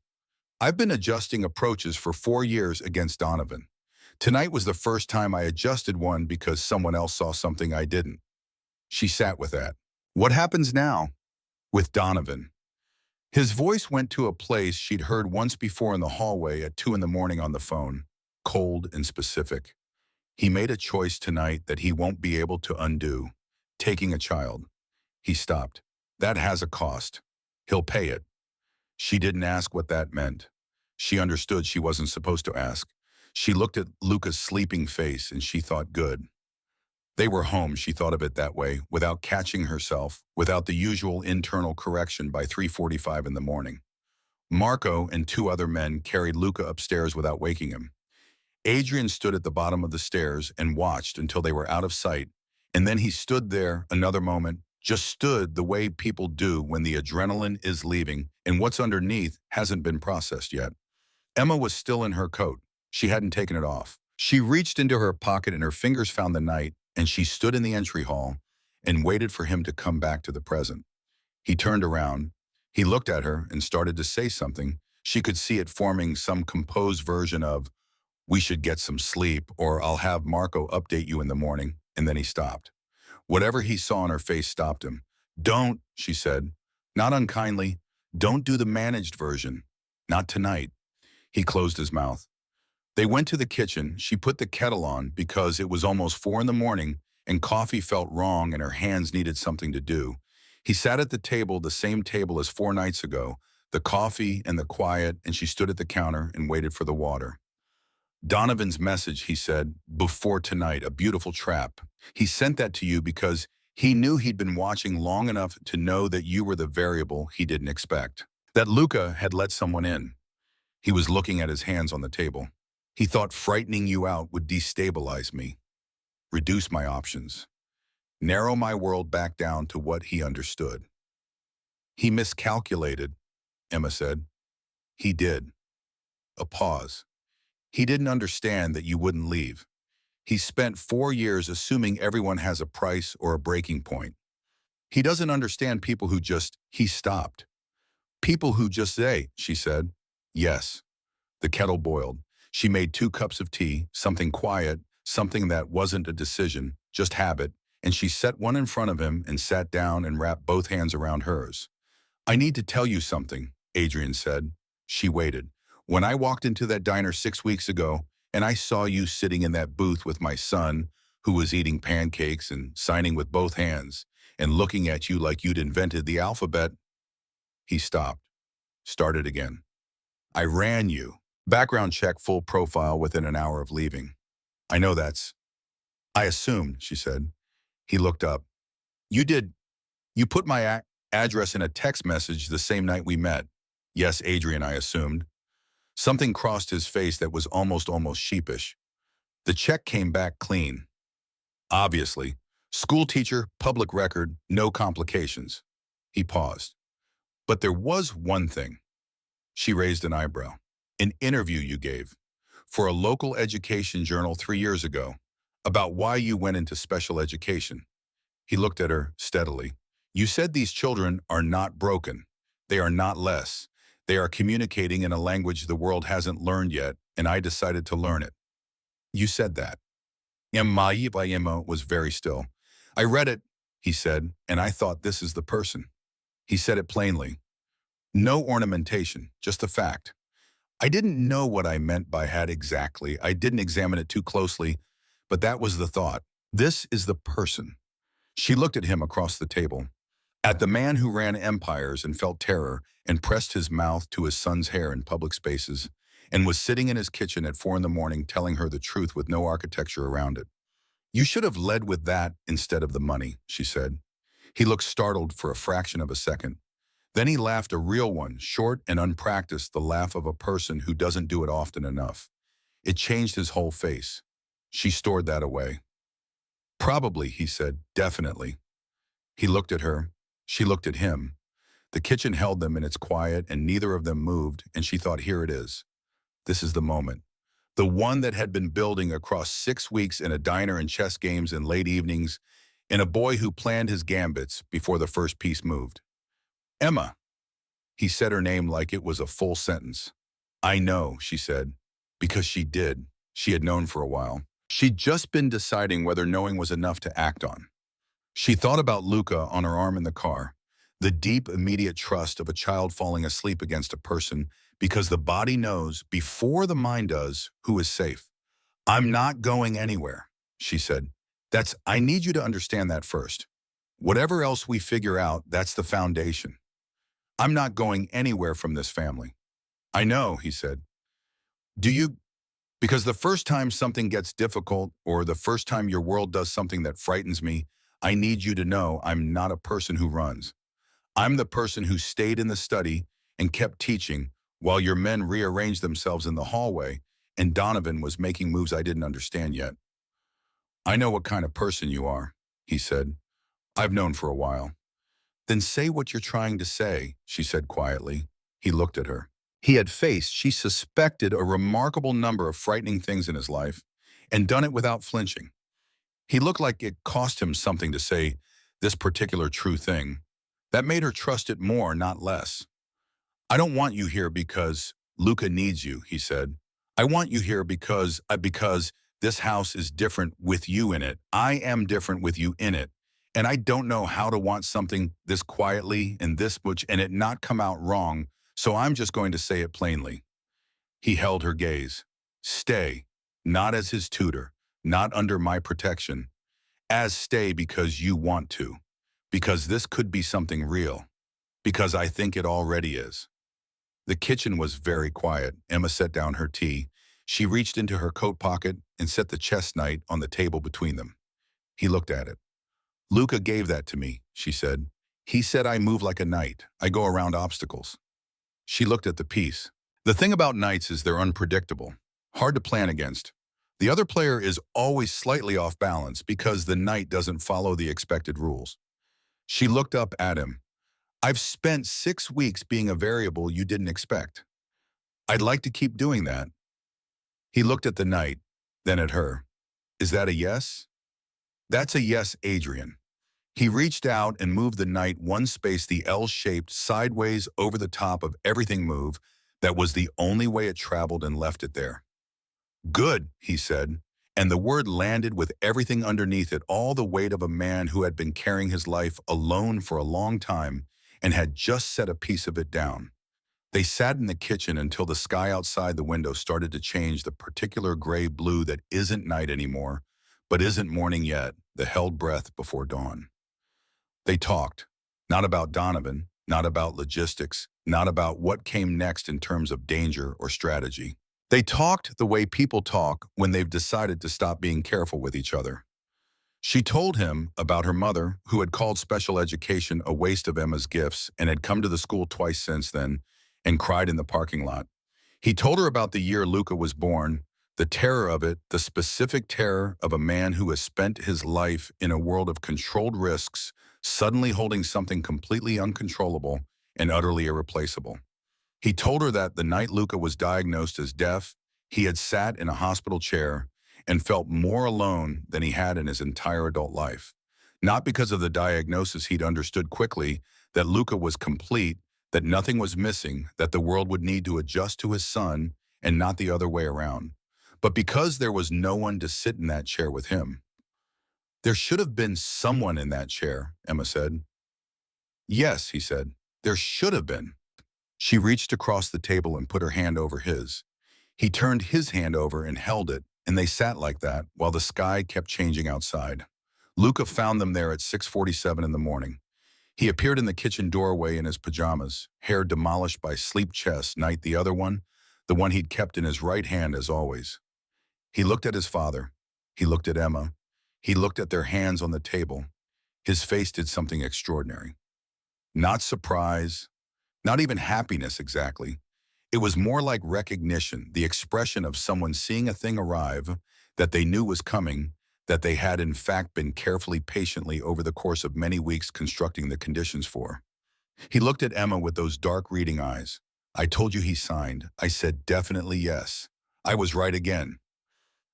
I've been adjusting approaches for 4 years against Donovan. Tonight was the first time I adjusted one because someone else saw something I didn't. She sat with that. What happens now? With Donovan. His voice went to a place she'd heard once before in the hallway at 2 in the morning on the phone, cold and specific. He made a choice tonight that he won't be able to undo. Taking a child. He stopped. That has a cost. He'll pay it. She didn't ask what that meant. She understood she wasn't supposed to ask. She looked at Luca's sleeping face and she thought good. They were home, she thought of it that way, without catching herself, without the usual internal correction by 3:45 in the morning. Marco and 2 other men carried Luca upstairs without waking him. Adrian stood at the bottom of the stairs and watched until they were out of sight, and then he stood there another moment, just stood the way people do when the adrenaline is leaving and what's underneath hasn't been processed yet. Emma was still in her coat. She hadn't taken it off. She reached into her pocket and her fingers found the knight, and she stood in the entry hall and waited for him to come back to the present. He turned around. He looked at her and started to say something. She could see it forming some composed version of, "We should get some sleep," or "I'll have Marco update you in the morning," and then he stopped. Whatever he saw on her face stopped him. "Don't," she said, not unkindly, "don't do the managed version. Not tonight." He closed his mouth. They went to the kitchen. She put the kettle on because it was almost 4 in the morning and coffee felt wrong and her hands needed something to do. He sat at the table, the same table as 4 nights ago, the coffee and the quiet, and she stood at the counter and waited for the water. "Donovan's message," he said, "before tonight, a beautiful trap. He sent that to you because he knew he'd been watching long enough to know that you were the variable he didn't expect. That Luca had let someone in." He was looking at his hands on the table. "He thought frightening you out would destabilize me, reduce my options, narrow my world back down to what he understood." "He miscalculated," Emma said. "He did." A pause. "He didn't understand that you wouldn't leave. He spent 4 years assuming everyone has a price or a breaking point. He doesn't understand people who just, he stopped. People who just say," she said. "Yes." The kettle boiled. She made 2 cups of tea, something quiet, something that wasn't a decision, just habit, and she set one in front of him and sat down and wrapped both hands around hers. "I need to tell you something," Adrian said. She waited. "When I walked into that diner 6 weeks ago, and I saw you sitting in that booth with my son, who was eating pancakes and signing with both hands, and looking at you like you'd invented the alphabet." He stopped, started again. "I ran you. Background check, full profile within an hour of leaving. I know that's—" "I assumed," she said. He looked up. "You did. You put my address in a text message the same night we met." "Yes, Adrian, I assumed." Something crossed his face that was almost sheepish. "The check came back clean. Obviously. School teacher, public record, no complications." He paused. "But there was one thing." She raised an eyebrow. "An interview you gave for a local education journal 3 years ago about why you went into special education." He looked at her steadily. "You said these children are not broken. They are not less. They are communicating in a language the world hasn't learned yet, and I decided to learn it. You said that." Emma was very still. "I read it," he said, "and I thought this is the person." He said it plainly. No ornamentation, just a fact. "I didn't know what I meant by had exactly. I didn't examine it too closely, but that was the thought. This is the person." She looked at him across the table, at the man who ran empires and felt terror and pressed his mouth to his son's hair in public spaces, and was sitting in his kitchen at 4 in the morning telling her the truth with no architecture around it. "You should have led with that instead of the money," she said. He looked startled for a fraction of a second. Then he laughed, a real one, short and unpracticed, the laugh of a person who doesn't do it often enough. It changed his whole face. She stored that away. Probably, he said, definitely. He looked at her. She looked at him. The kitchen held them in its quiet, and neither of them moved, and she thought, here it is. This is the moment. The one that had been building across 6 weeks in a diner and chess games and late evenings, in a boy who planned his gambits before the first piece moved. Emma. He said her name like it was a full sentence. I know, she said, because she did. She had known for a while. She'd just been deciding whether knowing was enough to act on. She thought about Luca on her arm in the car, the deep, immediate trust of a child falling asleep against a person because the body knows, before the mind does, who is safe. I'm not going anywhere, she said. I need you to understand that first. Whatever else we figure out, that's the foundation. I'm not going anywhere from this family. I know, he said. Do you? Because the first time something gets difficult, or the first time your world does something that frightens me, I need you to know I'm not a person who runs. I'm the person who stayed in the study and kept teaching while your men rearranged themselves in the hallway and Donovan was making moves I didn't understand yet. I know what kind of person you are, he said. I've known for a while. Then say what you're trying to say, she said quietly. He looked at her. He had faced, she suspected, a remarkable number of frightening things in his life and done it without flinching. He looked like it cost him something to say this particular true thing. That made her trust it more, not less. I don't want you here because Luca needs you, he said. I want you here because this house is different with you in it. I am different with you in it. And I don't know how to want something this quietly and this much and it not come out wrong, so I'm just going to say it plainly. He held her gaze. Stay, not as his tutor, not under my protection. As stay because you want to. Because this could be something real. Because I think it already is. The kitchen was very quiet. Emma set down her tea. She reached into her coat pocket and set the chess knight on the table between them. He looked at it. Luca gave that to me, she said. He said I move like a knight. I go around obstacles. She looked at the piece. The thing about knights is they're unpredictable, hard to plan against. The other player is always slightly off balance because the knight doesn't follow the expected rules. She looked up at him. I've spent 6 weeks being a variable you didn't expect. I'd like to keep doing that. He looked at the knight, then at her. Is that a yes? That's a yes, Adrian. He reached out and moved the knight one space, the L-shaped, sideways over the top of everything move. That was the only way it traveled, and left it there. Good, he said, and the word landed with everything underneath it, all the weight of a man who had been carrying his life alone for a long time and had just set a piece of it down. They sat in the kitchen until the sky outside the window started to change the particular gray blue that isn't night anymore, but isn't morning yet, the held breath before dawn. They talked, not about Donovan, not about logistics, not about what came next in terms of danger or strategy. They talked the way people talk when they've decided to stop being careful with each other. She told him about her mother, who had called special education a waste of Emma's gifts and had come to the school twice since then and cried in the parking lot. He told her about the year Luca was born, the terror of it, the specific terror of a man who has spent his life in a world of controlled risks, suddenly holding something completely uncontrollable and utterly irreplaceable. He told her that the night Luca was diagnosed as deaf, he had sat in a hospital chair and felt more alone than he had in his entire adult life. Not because of the diagnosis, he'd understood quickly that Luca was complete, that nothing was missing, that the world would need to adjust to his son and not the other way around. But because there was no one to sit in that chair with him. There should have been someone in that chair, Emma said. Yes, he said, there should have been. She reached across the table and put her hand over his. He turned his hand over and held it, and they sat like that while the sky kept changing outside. Luca found them there at 6:47 in the morning. He appeared in the kitchen doorway in his pajamas, hair demolished by sleep chess, night the other one, the one he'd kept in his right hand as always. He looked at his father. He looked at Emma. He looked at their hands on the table. His face did something extraordinary. Not surprise, Not even happiness exactly. It was more like recognition, the expression of someone seeing a thing arrive that they knew was coming, that they had in fact been carefully, patiently over the course of many weeks constructing the conditions for. He looked at Emma with those dark reading eyes. I told you he signed. I said definitely yes. I was right again.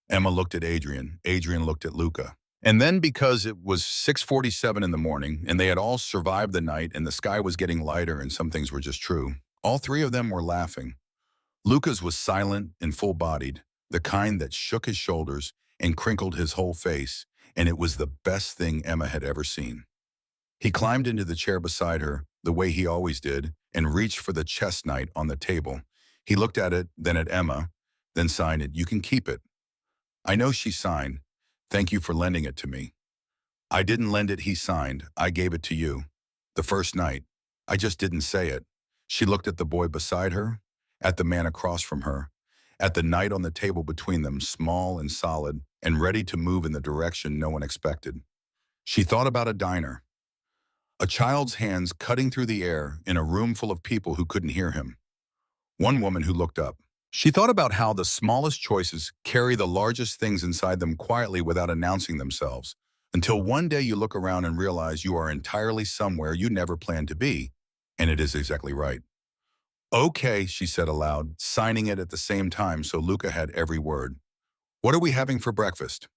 Emma looked at Adrian. Adrian looked at Luca. And then because it was 6:47 in the morning and they had all survived the night and the sky was getting lighter and some things were just true, all three of them were laughing. Luca's was silent and full-bodied, the kind that shook his shoulders and crinkled his whole face, and it was the best thing Emma had ever seen. He climbed into the chair beside her, the way he always did, and reached for the chess knight on the table. He looked at it, then at Emma, then signed it. You can keep it. I know she signed. Thank you for lending it to me. I didn't lend it, he signed. I gave it to you. The first night. I just didn't say it. She looked at the boy beside her, at the man across from her, at the knight on the table between them, small and solid, and ready to move in the direction no one expected. She thought about a diner. A child's hands cutting through the air in a room full of people who couldn't hear him. One woman who looked up. She thought about how the smallest choices carry the largest things inside them quietly without announcing themselves, until one day you look around and realize you are entirely somewhere you never planned to be, and it is exactly right. Okay, she said aloud, signing it at the same time so Luca had every word. What are we having for breakfast?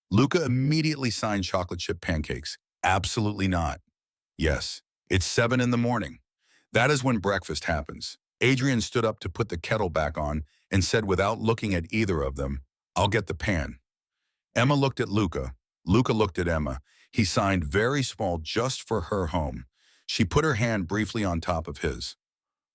Luca immediately signed chocolate chip pancakes. Absolutely not. Yes, it's 7 in the morning. That is when breakfast happens. Adrian stood up to put the kettle back on and said without looking at either of them, I'll get the pan. Emma looked at Luca. Luca looked at Emma. He signed very small just for her home. She put her hand briefly on top of his.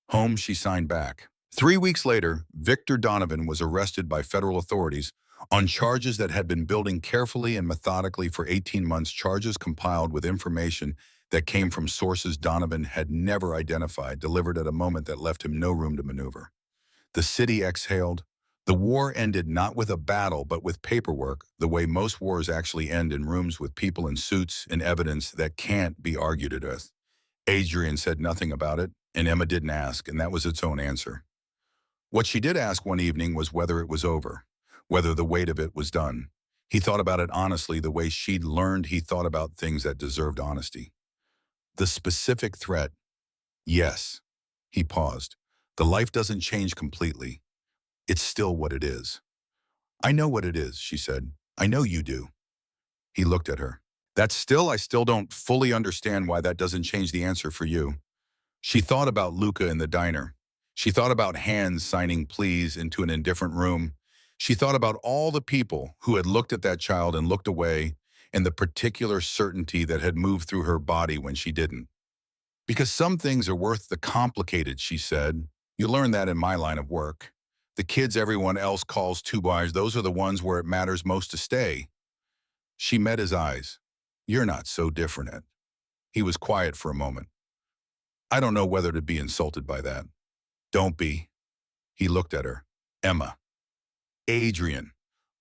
Home, she signed back. 3 weeks later, Victor Donovan was arrested by federal authorities on charges that had been building carefully and methodically for 18 months, charges compiled with information that came from sources Donovan had never identified, delivered at a moment that left him no room to maneuver. The city exhaled. The war ended not with a battle, but with paperwork, the way most wars actually end in rooms with people in suits and evidence that can't be argued with. Adrian said nothing about it, and Emma didn't ask, and that was its own answer. What she did ask one evening was whether it was over, whether the weight of it was done. He thought about it honestly, the way she'd learned he thought about things that deserved honesty. The specific threat, yes. He paused. The life doesn't change completely. It's still what it is. I know what it is, she said. I know you do. He looked at her. I still don't fully understand why that doesn't change the answer for you. She thought about Luca in the diner. She thought about hands signing please into an indifferent room. She thought about all the people who had looked at that child and looked away, and the particular certainty that had moved through her body when she didn't. Because some things are worth the complicated, she said. You learn that in my line of work. The kids everyone else calls two bars, those are the ones where it matters most to stay. She met his eyes. You're not so different, Ed. He was quiet for a moment. I don't know whether to be insulted by that. Don't be. He looked at her. Emma. Adrian.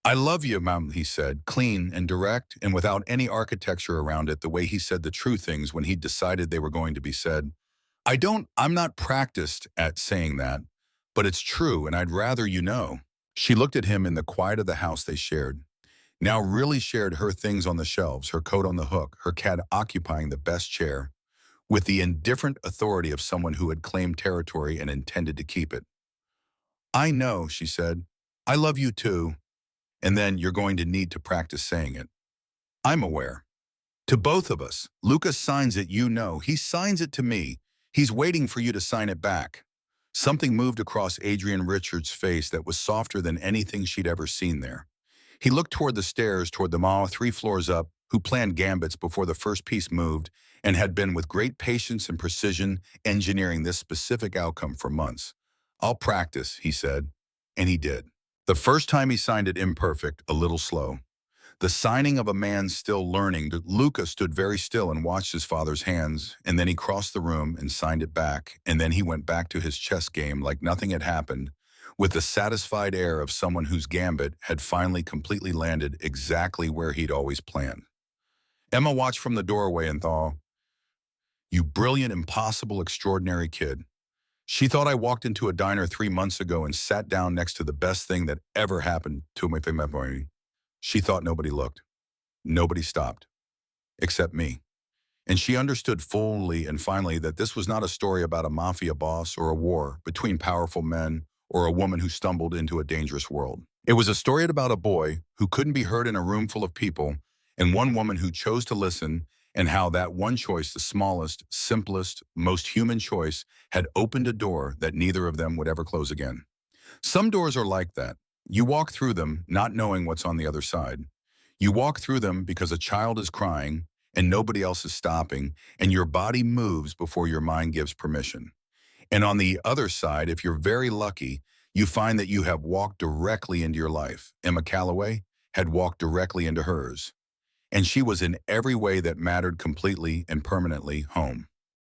I love you, Mom, he said, clean and direct and without any architecture around it, the way he said the true things when he decided they were going to be said. I'm not practiced at saying that, but it's true and I'd rather you know. She looked at him in the quiet of the house they shared. Now really shared her things on the shelves, her coat on the hook, her cat occupying the best chair, with the indifferent authority of someone who had claimed territory and intended to keep it. I know, she said. I love you too. And then you're going to need to practice saying it. I'm aware. To both of us. Lucas signs it, you know. He signs it to me. He's waiting for you to sign it back. Something moved across Adrian Richards' face that was softer than anything she'd ever seen there. He looked toward the stairs, toward the Ma 3 floors up, who planned gambits before the first piece moved and had been with great patience and precision engineering this specific outcome for months. I'll practice, he said, and he did. The first time he signed it imperfect, a little slow. The signing of a man still learning, Luca stood very still and watched his father's hands, and then he crossed the room and signed it back, and then he went back to his chess game like nothing had happened, with the satisfied air of someone whose gambit had finally completely landed exactly where he'd always planned. Emma watched from the doorway and thought, you brilliant, impossible, extraordinary kid. She thought I walked into a diner 3 months ago and sat down next to the best thing that ever happened to my family. She thought nobody looked. Nobody stopped. Except me. And she understood fully and finally that this was not a story about a mafia boss or a war between powerful men or a woman who stumbled into a dangerous world. It was a story about a boy who couldn't be heard in a room full of people and one woman who chose to listen, and how that one choice, the smallest, simplest, most human choice, had opened a door that neither of them would ever close again. Some doors are like that. You walk through them not knowing what's on the other side. You walk through them because a child is crying and nobody else is stopping, and your body moves before your mind gives permission. And on the other side, if you're very lucky, you find that you have walked directly into your life. Emma Calloway had walked directly into hers, and she was in every way that mattered completely and permanently home.